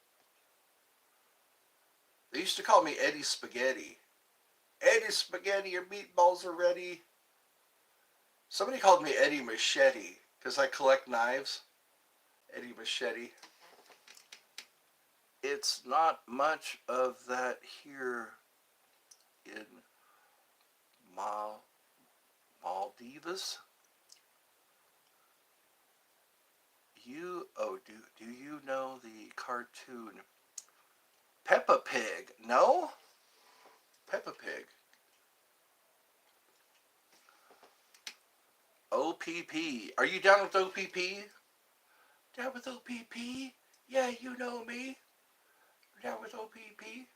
they used to call me Eddie Spaghetti. Eddie Spaghetti, your meatballs are ready. Somebody called me Eddie Machete because I collect knives. Eddie Machete. It's not much of that here in Maldives. Do you know the cartoon Peppa Pig? No? Peppa Pig. OPP. Are you down with OPP? Down with OPP? Yeah, you know me. Down with OPP?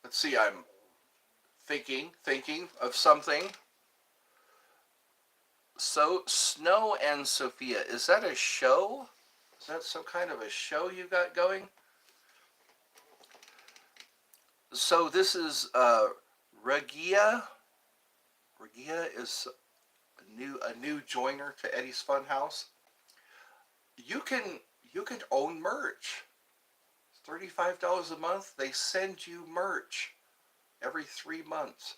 Let's see, I'm thinking of something. So, Snow and Sophia, is that a show? Is that some kind of a show you got going? So this is Regia. Regia is a new joiner to Eddie's Funhouse. You can own merch. $35 a month. They send you merch every 3 months.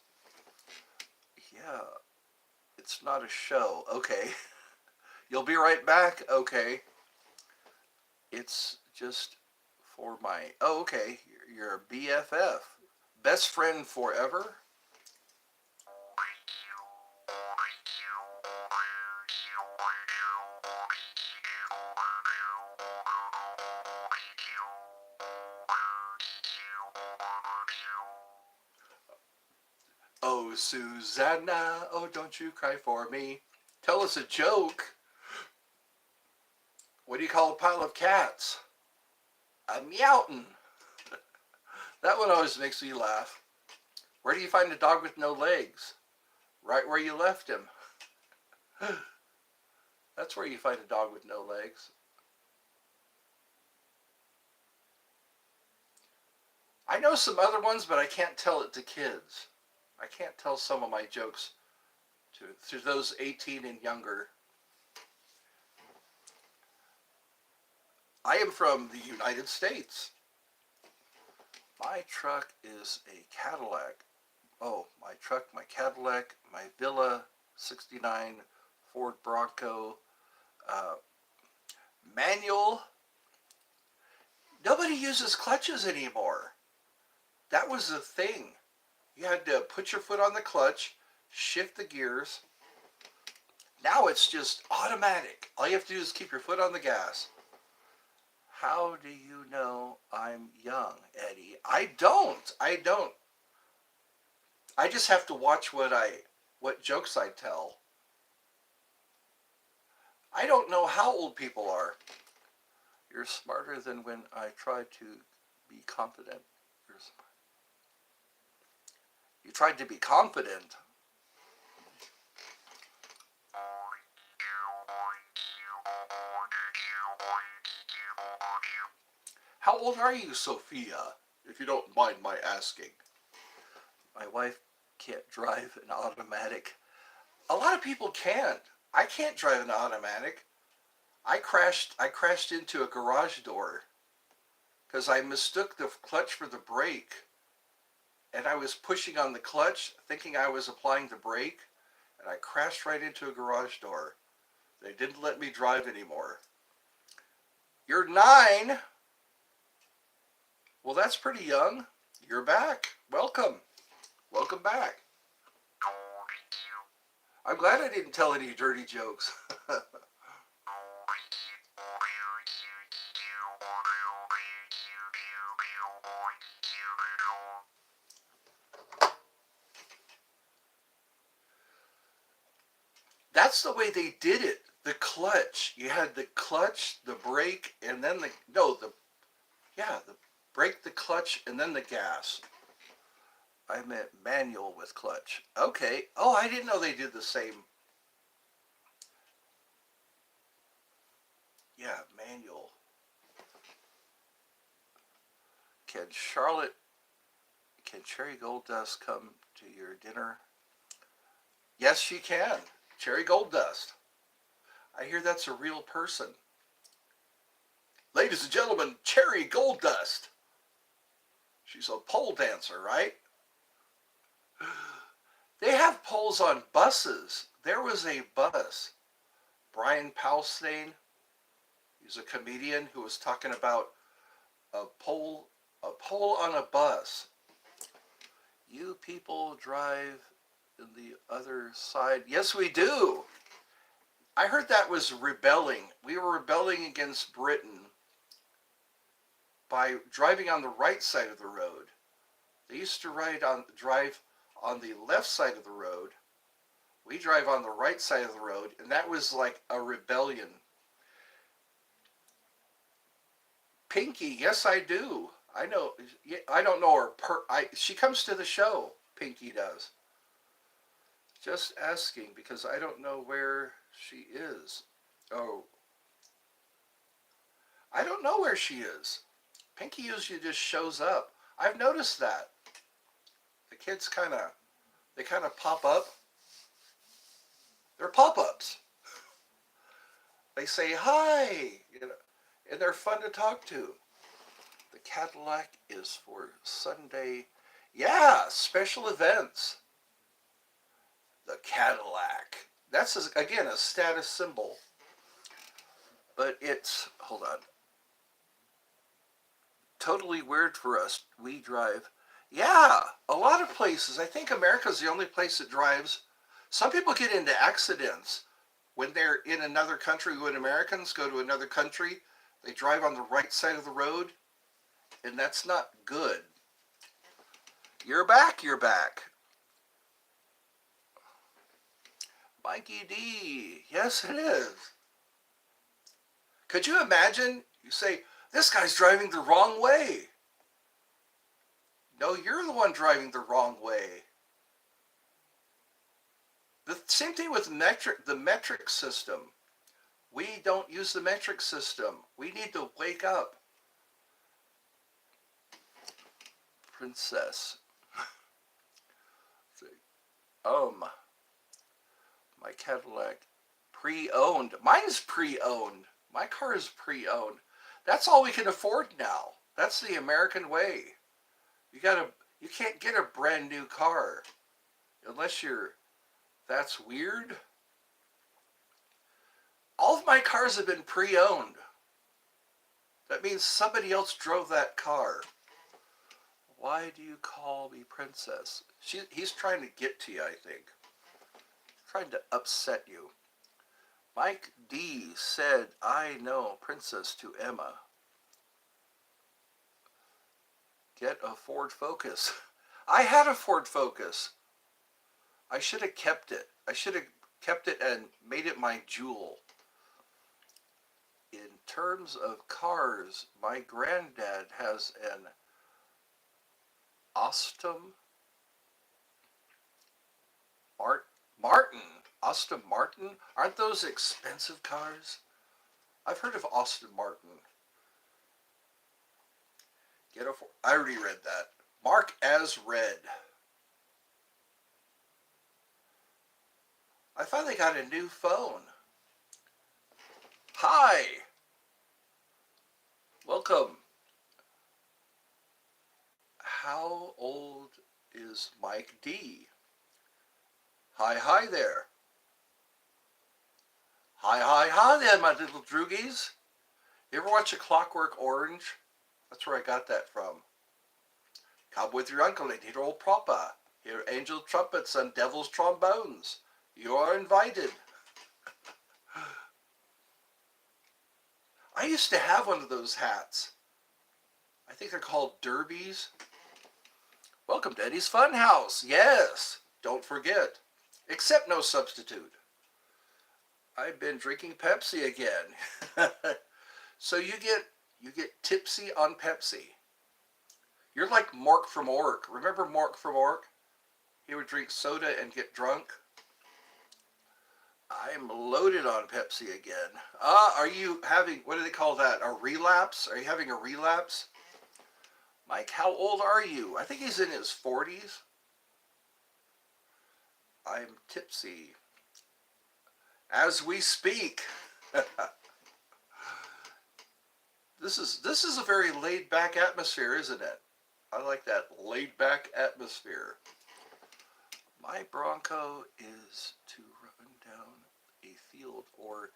Yeah, it's not a show. Okay. You'll be right back. Okay. It's just for my, oh, okay. You're a BFF. Best friend forever? Oh, Susanna, oh, don't you cry for me. Tell us a joke. What do you call a pile of cats? A meowton. That one always makes me laugh. Where do you find a dog with no legs? Right where you left him. That's where you find a dog with no legs. I know some other ones, but I can't tell it to kids. I can't tell some of my jokes to those 18 and younger. I am from the United States. My truck is a Cadillac. Oh, my truck, my Cadillac, my Villa 69 Ford Bronco, uh, manual. Nobody uses clutches anymore. That was the thing. You had to put your foot on the clutch, shift the gears. Now it's just automatic. All you have to do is keep your foot on the gas. How do you know I'm young, Eddie? I don't. I just have to watch what jokes I tell. I don't know how old people are. You're smarter than when I tried to be confident. You tried to be confident. How old are you, Sophia, if you don't mind my asking? My wife can't drive an automatic. A lot of people can't. I can't drive an automatic. I crashed into a garage door because I mistook the clutch for the brake, and I was pushing on the clutch thinking I was applying the brake, and I crashed right into a garage door. They didn't let me drive anymore. You're 9. Well, that's pretty young. You're back. Welcome. Welcome back. I'm glad I didn't tell any dirty jokes. That's the way they did it. The clutch. You had the clutch, the brake, and then the brake, the clutch, and then the gas. I meant manual with clutch. Okay. Oh, I didn't know they did the same. Yeah, manual. Can Cherry Gold Dust come to your dinner? Yes, she can. Cherry Gold Dust. I hear that's a real person. Ladies and gentlemen, Cherry Gold Dust. She's a pole dancer, right? They have poles on buses. There was a bus. Brian Palstein, he's a comedian who was talking about a pole on a bus. You people drive in the other side. Yes, we do. I heard that was rebelling. We were rebelling against Britain by driving on the right side of the road. They used to drive on the left side of the road. We drive on the right side of the road, and that was like a rebellion. Pinky, yes, I do. I know. I don't know her. She comes to the show. Pinky does. Just asking because I don't know where she is. Oh, I don't know where she is. Pinky usually just shows up. I've noticed that. The kids kind of pop up. They're pop-ups. They say hi, and they're fun to talk to. The Cadillac is for Sunday. Yeah, special events. The Cadillac. That's, again, a status symbol. But it's, hold on. Totally weird for us. We drive. Yeah, a lot of places. I think America's the only place that drives. Some people get into accidents when they're in another country. When Americans go to another country, they drive on the right side of the road, and that's not good. You're back. Mikey D. Yes, it is. Could you imagine? You say, this guy's driving the wrong way. No, you're the one driving the wrong way. The same thing with the metric system. We don't use the metric system. We need to wake up. Princess. My Cadillac. Pre-owned. Mine's pre-owned. My car is pre-owned. That's all we can afford now. That's the American way. You can't get a brand new car unless that's weird. All of my cars have been pre-owned. That means somebody else drove that car. Why do you call me princess? He's trying to get to you, I think. Trying to upset you. Mike D said, I know princess to Emma. Get a Ford Focus. I had a Ford Focus. I should have kept it. I should have kept it and made it my jewel. In terms of cars, my granddad has an Aston Martin. Aren't those expensive cars? I've heard of Aston Martin. I already read that. Mark as read. I finally got a new phone. Hi. Welcome. How old is Mike D? Hi there. Hi there, my little droogies. You ever watch A Clockwork Orange? That's where I got that from. Come with your uncle and hear old proper. Hear angel trumpets and devil's trombones. You are invited. I used to have one of those hats. I think they're called derbies. Welcome to Eddie's Funhouse. Yes, don't forget. Except no substitute. I've been drinking Pepsi again. So you get tipsy on Pepsi. You're like Mork from Ork. Remember Mork from Ork? He would drink soda and get drunk. I'm loaded on Pepsi again. Are you having, what do they call that, a relapse? Are you having a relapse? Mike, how old are you? I think he's in his 40s. I'm tipsy. As we speak. This is a very laid-back atmosphere, isn't it? I like that laid-back atmosphere. My Bronco is to run down a field or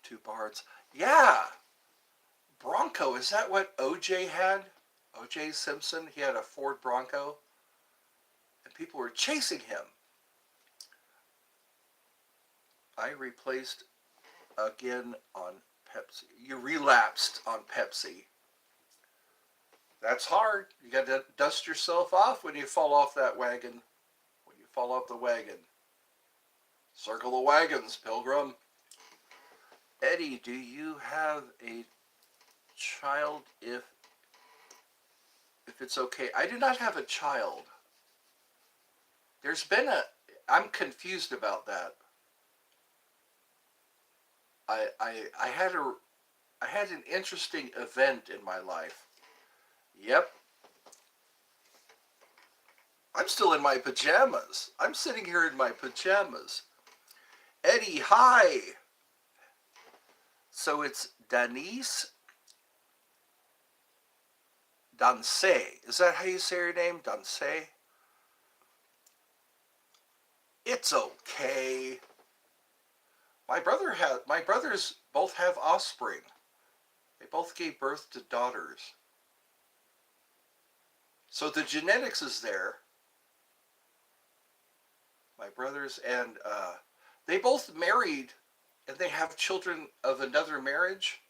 two barns. Yeah, Bronco. Is that what OJ had? OJ Simpson. He had a Ford Bronco, and people were chasing him. I replaced again on Pepsi. You relapsed on Pepsi. That's hard. You got to dust yourself off when you fall off that wagon. When you fall off the wagon. Circle the wagons, Pilgrim. Eddie, do you have a child if it's okay? I do not have a child. I'm confused about that. I had an interesting event in my life. Yep. I'm still in my pajamas. I'm sitting here in my pajamas. Eddie, hi. So it's Denise Danse. Is that how you say your name? Danse? It's okay. My brothers both have offspring. They both gave birth to daughters. So the genetics is there. My brothers, and they both married, and they have children of another marriage.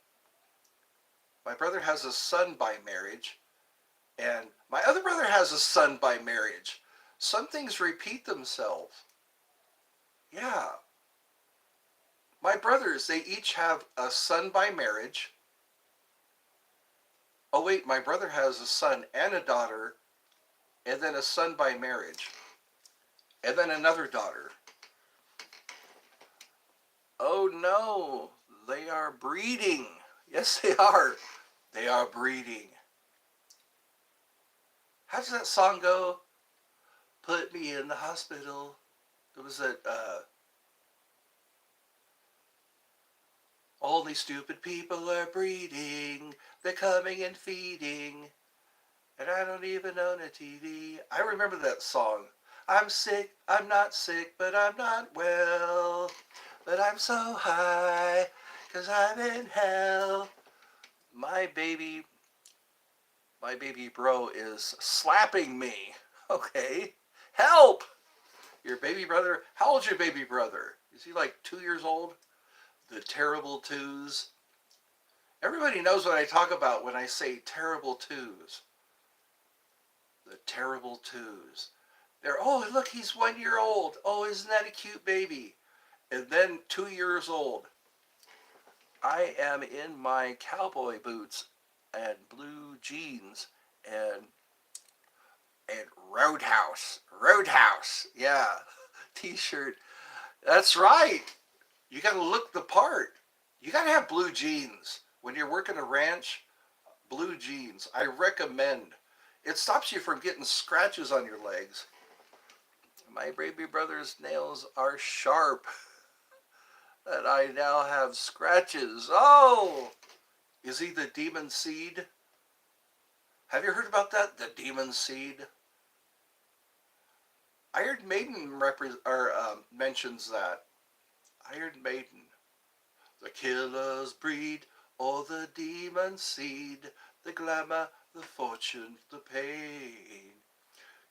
My brother has a son by marriage, and my other brother has a son by marriage. Some things repeat themselves. Yeah. My brothers, they each have a son by marriage. Oh wait, my brother has a son and a daughter, and then a son by marriage, and then another daughter. Oh no, they are breeding. Yes, they are. They are breeding. How does that song go? Put me in the hospital. It was that only stupid people are breeding. They're coming and feeding. And I don't even own a TV. I remember that song. I'm sick, I'm not sick, but I'm not well. But I'm so high, 'cause I'm in hell. My baby bro is slapping me. Okay. Help! Your baby brother? How old's your baby brother? Is he like 2 years old? The terrible twos. Everybody knows what I talk about when I say terrible twos. The terrible twos. They're, oh, look, he's 1 year old. Oh, isn't that a cute baby? And then 2 years old. I am in my cowboy boots and blue jeans and Roadhouse, yeah, t-shirt. That's right. You got to look the part. You got to have blue jeans when you're working a ranch. Blue jeans, I recommend. It stops you from getting scratches on your legs. My baby brother's nails are sharp, and I now have scratches. Oh, is he the demon seed? Have you heard about that? The demon seed. Iron Maiden mentions that. Iron Maiden. The killer's breed, or the demon seed, the glamour, the fortune, the pain.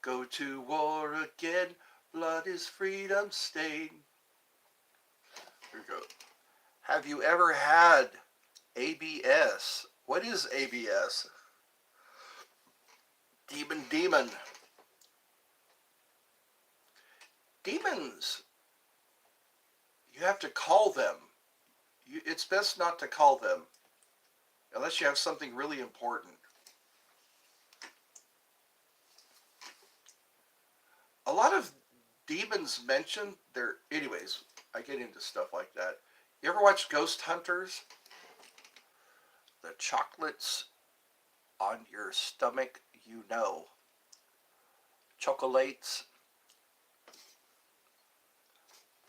Go to war again, blood is freedom stain. Here we go. Have you ever had ABS? What is ABS? Demon. Demons. You have to call them. It's best not to call them unless you have something really important. A lot of demons mentioned their... Anyways, I get into stuff like that. You ever watch Ghost Hunters? The chocolates on your stomach, you know. Chocolates.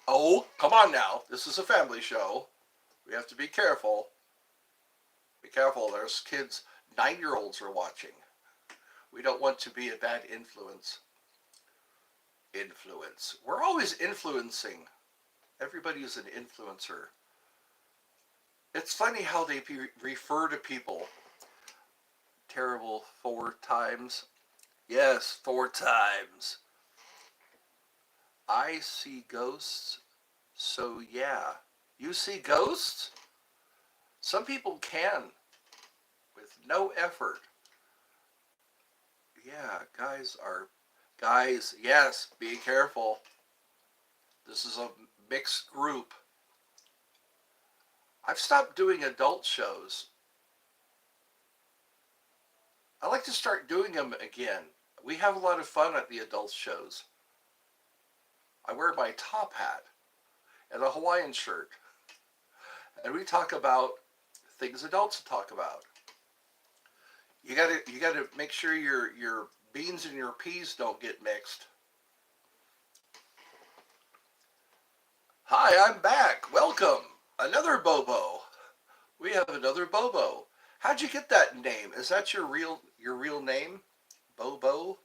Oh, come on now. This is a family show. We have to be careful. Be careful. There's kids, 9-year-olds are watching. We don't want to be a bad influence. We're always influencing. Everybody is an influencer. It's funny how they refer to people. Terrible 4 times. Yes, 4 times. I see ghosts, so yeah. You see ghosts? Some people can, with no effort. Yeah, guys, yes, be careful. This is a mixed group. I've stopped doing adult shows. I like to start doing them again. We have a lot of fun at the adult shows. I wear my top hat and a Hawaiian shirt. And we talk about things adults talk about. You gotta make sure your beans and your peas don't get mixed. Hi, I'm back. Welcome. Another Bobo. We have another Bobo. How'd you get that name? Is that your real name? Bobo?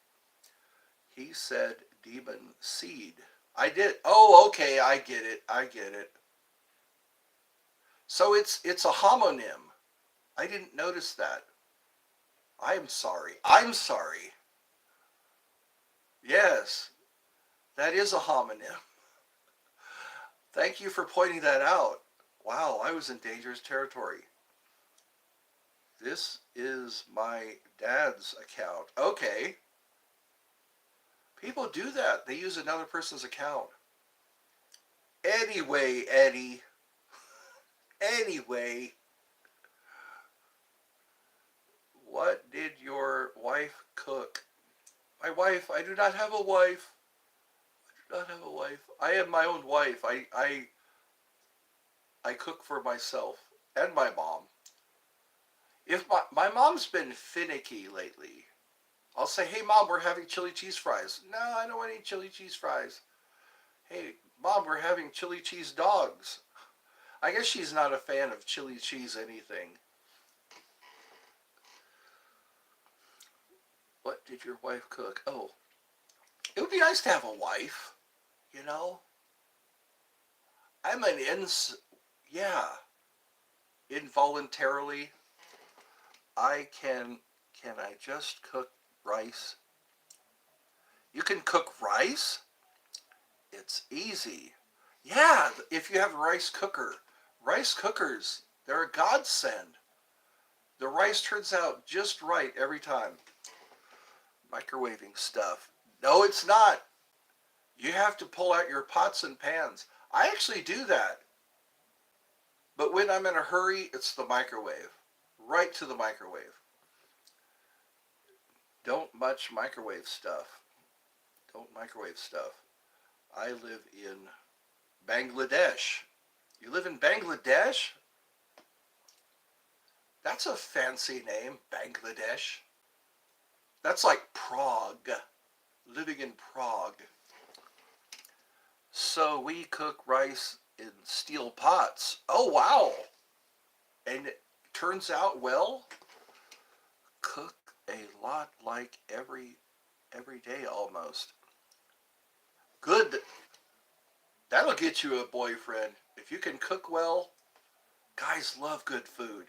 He said demon seed. I did. Oh, okay, I get it. So it's a homonym. I didn't notice that. I'm sorry. Yes, that is a homonym. Thank you for pointing that out. Wow, I was in dangerous territory. This is my dad's account. Okay. People do that. They use another person's account. Anyway, Eddie. Anyway, what did your wife cook? My wife, I do not have a wife. I do not have a wife. I am my own wife. I cook for myself and my mom. If my mom's been finicky lately, I'll say, hey mom, we're having chili cheese fries. No, I don't want any chili cheese fries. Hey mom, we're having chili cheese dogs. I guess she's not a fan of chili cheese anything. What did your wife cook? Oh, it would be nice to have a wife, you know? I'm an yeah, involuntarily. Can I just cook rice? You can cook rice? It's easy. Yeah, if you have a rice cooker. Rice cookers, they're a godsend. The rice turns out just right every time. Microwaving stuff. No, it's not. You have to pull out your pots and pans. I actually do that. But when I'm in a hurry, it's the microwave. Right to the microwave. Don't much microwave stuff. Don't microwave stuff. I live in Bangladesh. You live in Bangladesh? That's a fancy name, Bangladesh. That's like Prague. Living in Prague. So we cook rice in steel pots. Oh, wow. And it turns out well. Cook a lot like every day almost. Good. That'll get you a boyfriend. If you can cook well, guys love good food.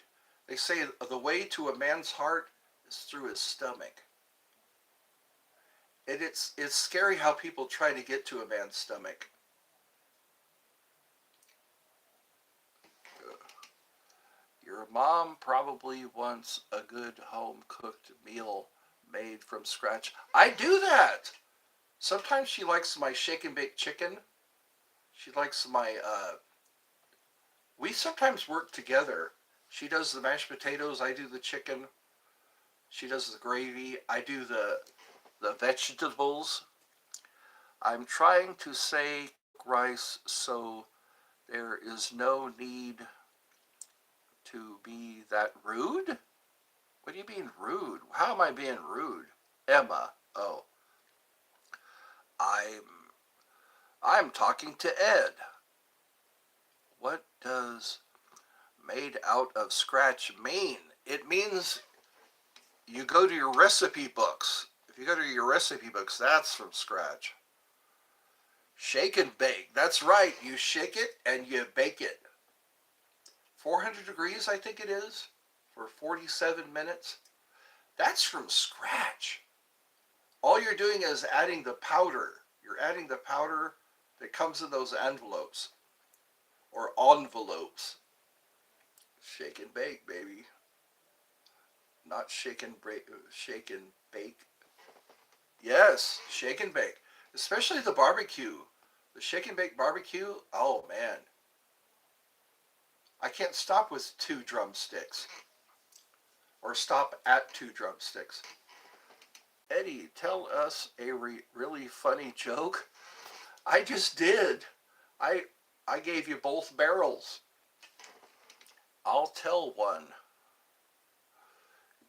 They say the way to a man's heart is through his stomach. And it's scary how people try to get to a man's stomach. Your mom probably wants a good home-cooked meal made from scratch. I do that. Sometimes she likes my shake and bake chicken. She likes my, we sometimes work together. She does the mashed potatoes, I do the chicken. She does the gravy, I do the vegetables. I'm trying to say rice so there is no need to be that rude? What do you mean rude? How am I being rude? Emma. Oh. I'm I'm talking to Ed. What does made out of scratch mean? It means you go to your recipe books. If you go to your recipe books, that's from scratch. Shake and bake. That's right. You shake it and you bake it. 400 degrees, I think it is, for 47 minutes. That's from scratch. All you're doing is adding the powder. You're adding the powder that comes in those envelopes or envelopes. Shake and bake, baby. Not shake and bake. Yes, shake and bake. Especially the barbecue. The shake and bake barbecue, oh man. I can't stop with 2 drumsticks. Or stop at 2 drumsticks. Eddie, tell us a really funny joke. I just did. I gave you both barrels. I'll tell one.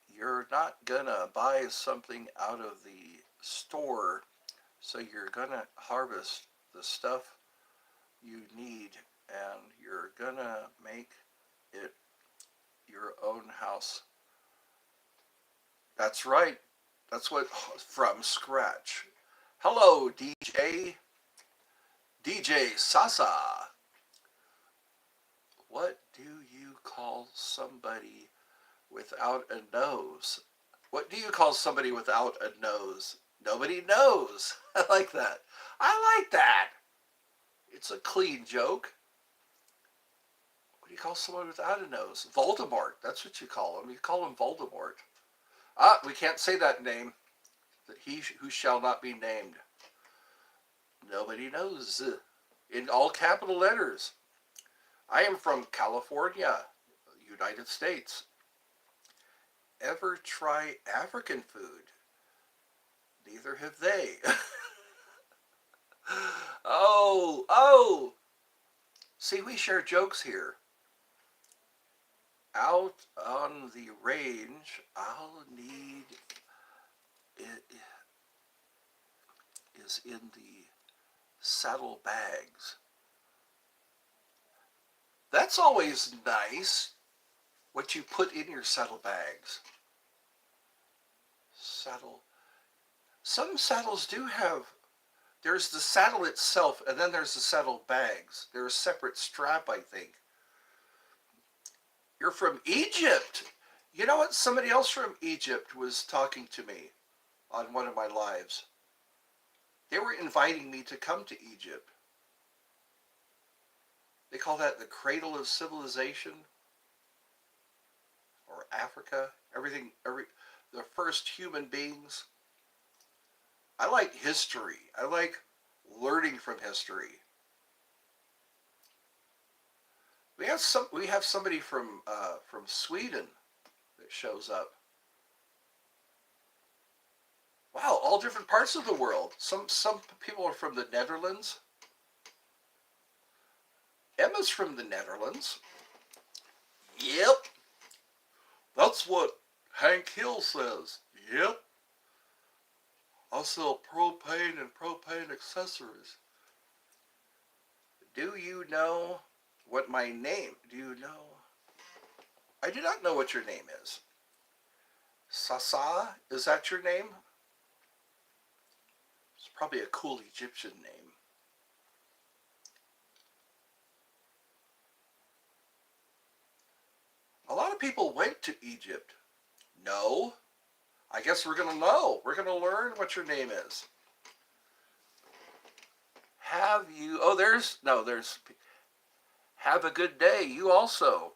You're not gonna buy something out of the store, so you're gonna harvest the stuff you need and you're gonna make it your own house. That's right. That's what from scratch. Hello, DJ. DJ Sasa. What do you call somebody without a nose? What do you call somebody without a nose? Nobody knows. I like that. I like that. It's a clean joke. What do you call someone without a nose? Voldemort. That's what you call him. You call him Voldemort. Ah, we can't say that name. That he who shall not be named. Nobody knows. In all capital letters. I am from California, United States. Ever try African food? Neither have they. Oh. See, we share jokes here. Out on the range, I'll need it is in the saddle bags. That's always nice, what you put in your saddle bags. Saddle. Some saddles do have, there's the saddle itself, and then there's the saddle bags. They're a separate strap, I think. You're from Egypt. You know what? Somebody else from Egypt was talking to me on one of my lives. They were inviting me to come to Egypt. They call that the cradle of civilization, or Africa. The first human beings. I like history. I like learning from history. We have somebody from Sweden that shows up. Wow, all different parts of the world. Some people are from the Netherlands. Emma's from the Netherlands. Yep. That's what Hank Hill says. Yep. I sell propane and propane accessories. Do you know what my name? Do you know? I do not know what your name is. Sasa? Is that your name? It's probably a cool Egyptian name. A lot of people went to Egypt. No. I guess we're going to know. We're going to learn what your name is. Have you... Oh, there's... Have a good day. You also.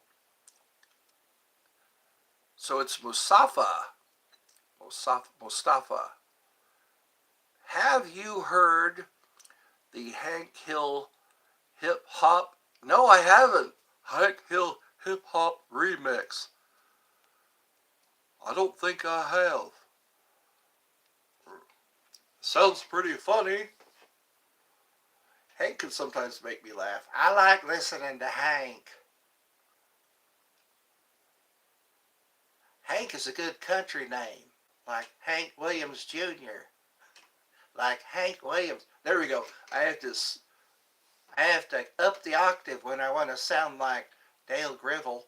So it's Mustafa. Mustafa. Have you heard the Hank Hill hip hop? No, I haven't. Hank Hill hip hop remix. I don't think I have. Sounds pretty funny. Hank can sometimes make me laugh. I like listening to Hank. Hank is a good country name, like Hank Williams Jr. Like Hank Williams. There we go. I have to up the octave when I want to sound like Dale Gribble.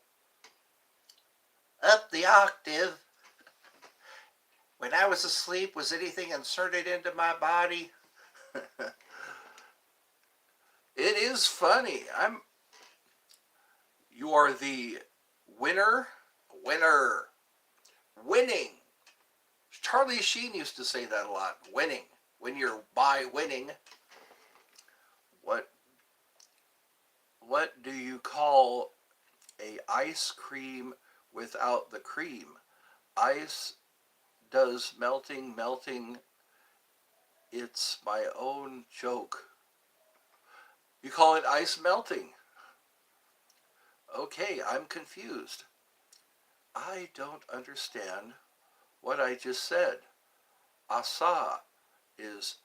Up the octave. When I was asleep, was anything inserted into my body? It is funny. You are the winner. Winning. Charlie Sheen used to say that a lot. Winning. When you're by winning. What do you call a ice cream without the cream? Ice does melting. It's my own joke. You call it ice melting. Okay, I'm confused. I don't understand what I just said. Asa is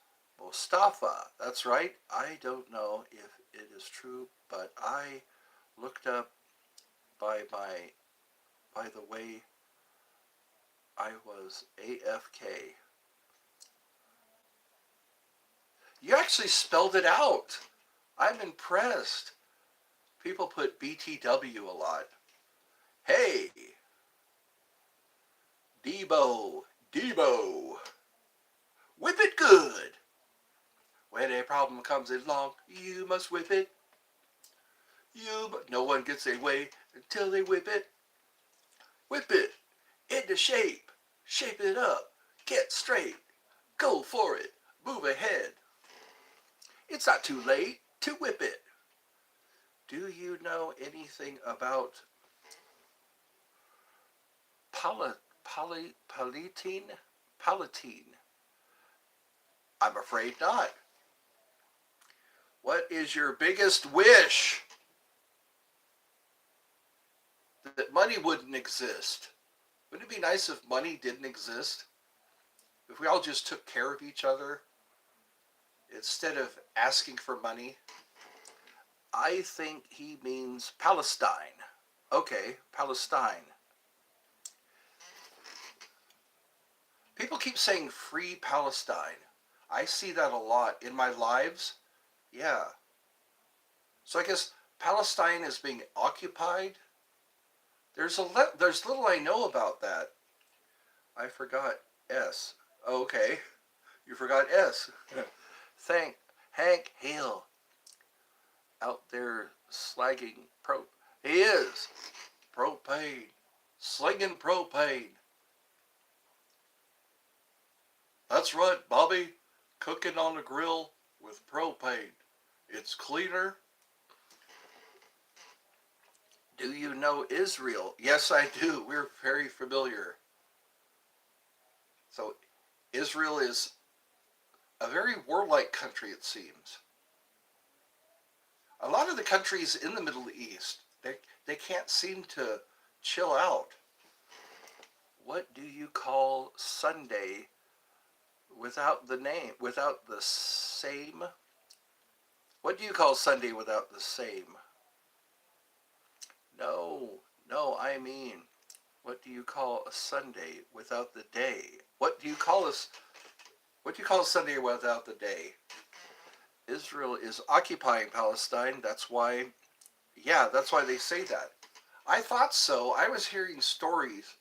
Mustafa. That's right. I don't know if it is true, but I looked up by the way I was AFK. You actually spelled it out. I'm impressed. People put BTW a lot. Hey, Debo, whip it good. When a problem comes along, you must whip it. No one gets away until they whip it. Whip it into shape. Shape it up. Get straight. Go for it. Move ahead. It's not too late to whip it. Do you know anything about Palatine? I'm afraid not. What is your biggest wish? that money wouldn't exist. Wouldn't it be nice if money didn't exist? If we all just took care of each other instead of asking for money? I think he means Palestine. Okay, Palestine. People keep saying free Palestine. I see that a lot in my lives. Yeah. So I guess Palestine is being occupied. There's little I know about that. I forgot S. Oh, okay. You forgot S. Thank Hank Hale out there slagging pro. He is propane, slinging propane. That's right, Bobby. Cooking on the grill with propane. It's cleaner. Do you know Israel? Yes, I do. We're very familiar. So Israel is a very warlike country, it seems. A lot of the countries in the Middle East, they can't seem to chill out. What do you call Sunday without the name, without the same? What do you call Sunday without the same? No, I mean, what do you call a Sunday without the day? What do you call Sunday without the day? Israel is occupying Palestine. That's why they say that. I thought so. I was hearing stories.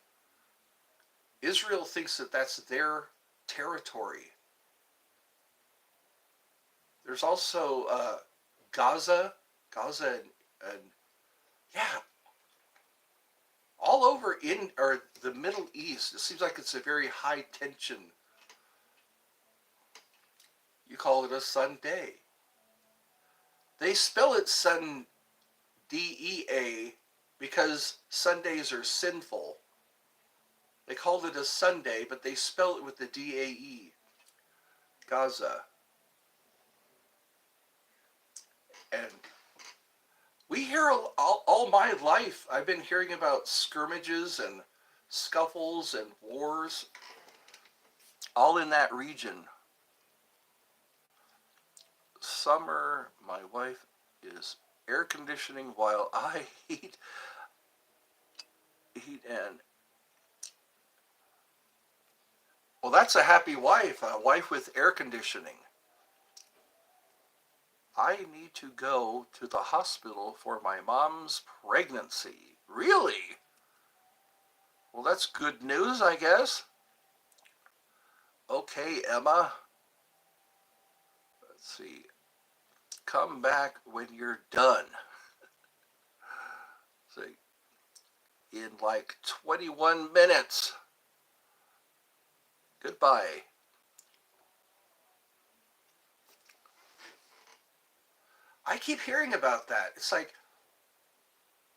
Israel thinks that that's their territory. There's also Gaza, and yeah, all over in or the Middle East. It seems like it's a very high tension. You call it a Sunday. They spell it Sun DEA because Sundays are sinful. They called it a Sunday, but they spell it with the DAE. Gaza. And we hear all my life, I've been hearing about skirmishes and scuffles and wars all in that region. Summer, my wife is air conditioning while I heat and well, that's a happy wife, a wife with air conditioning. I need to go to the hospital for my mom's pregnancy. Really? Well, that's good news, I guess. Okay, Emma. Let's see. Come back when you're done. See, in like 21 minutes. Goodbye. I keep hearing about that. It's like,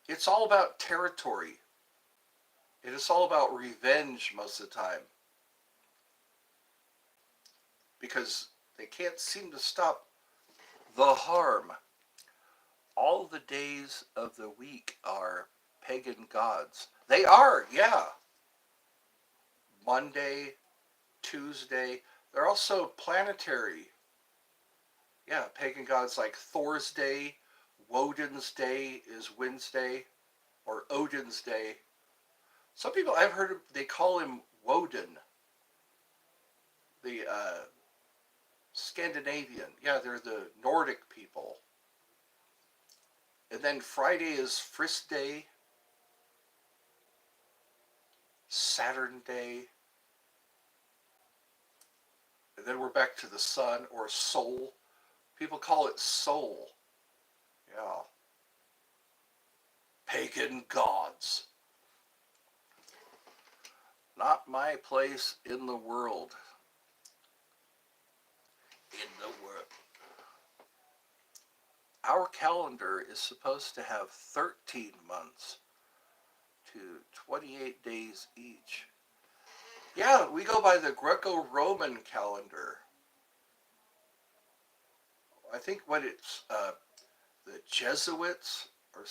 it's all about territory. It is all about revenge most of the time. Because they can't seem to stop the harm. All the days of the week are pagan gods. They are, yeah. Monday, Tuesday. They're also planetary. Yeah, pagan gods like Thor's Day, Woden's Day is Wednesday, or Odin's Day. Some people I've heard they call him Woden. The Scandinavian. Yeah, they're the Nordic people. And then Friday is Frisk Day, Saturn Day. And then we're back to the sun or Sol. People call it Sol. Yeah. Pagan gods. Not my place in the world. In the world. Our calendar is supposed to have 13 months to 28 days each. Yeah, we go by the Greco-Roman calendar. I think what it's the Jesuits, or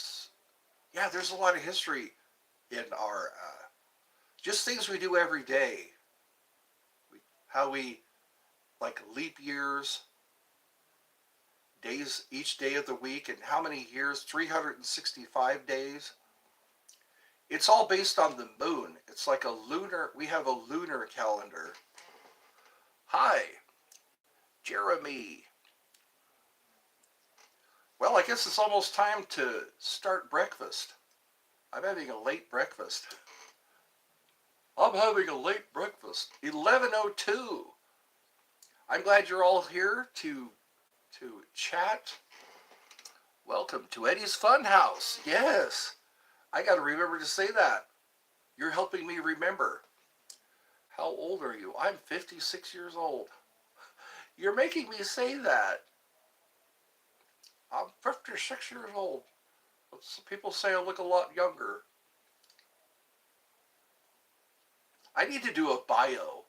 yeah, there's a lot of history in our just things we do every day. How we like leap years, days each day of the week, and how many years? 365 days. It's all based on the moon. It's like a lunar. We have a lunar calendar. Hi, Jeremy. Well, I guess it's almost time to start breakfast. I'm having a late breakfast. I'm having a late breakfast. 11:02. I'm glad you're all here to chat. Welcome to Eddie's Funhouse. Yes, I got to remember to say that. You're helping me remember. How old are you? I'm 56 years old. You're making me say that. I'm 56 years old. People say I look a lot younger. I need to do a bio.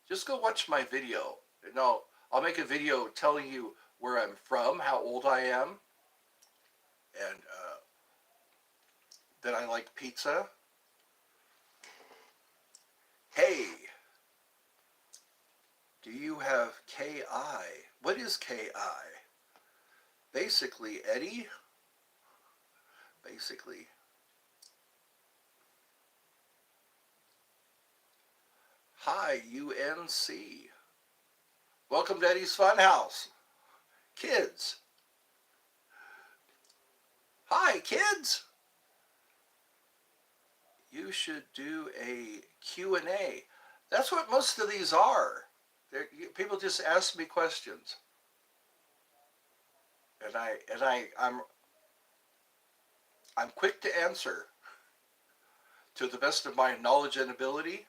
Just go watch my video. No, I'll make a video telling you where I'm from, how old I am, and that I like pizza. Hey, do you have KI? What is KI? Basically, Eddie. Basically. Hi, UNC. Welcome to Eddie's Funhouse. Kids. Hi, kids. You should do a Q&A. That's what most of these are. People just ask me questions. And I'm quick to answer to the best of my knowledge and ability.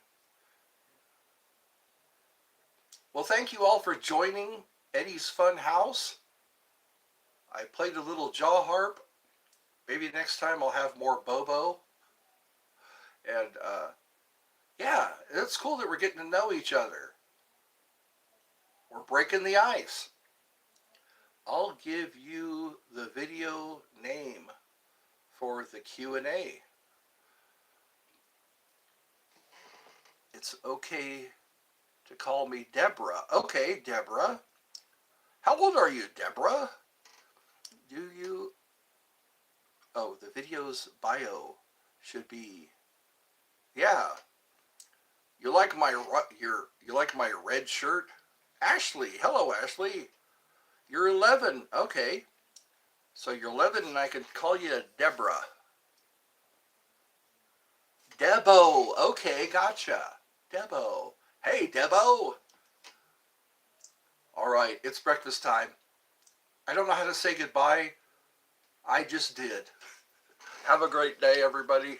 Well, thank you all for joining Eddie's Fun House. I played a little jaw harp. Maybe next time I'll have more Bobo. And yeah, it's cool that we're getting to know each other. We're breaking the ice. I'll give you the video name for the Q&A. It's okay to call me Deborah. Okay, Deborah. How old are you, Deborah? Do you... Oh, the video's bio should be... Yeah. You like my red shirt? Ashley. Hello, Ashley. You're 11. Okay. So you're 11 and I can call you Deborah. Debo. Okay, gotcha. Debo. Hey, Debo. All right, it's breakfast time. I don't know how to say goodbye. I just did. Have a great day, everybody.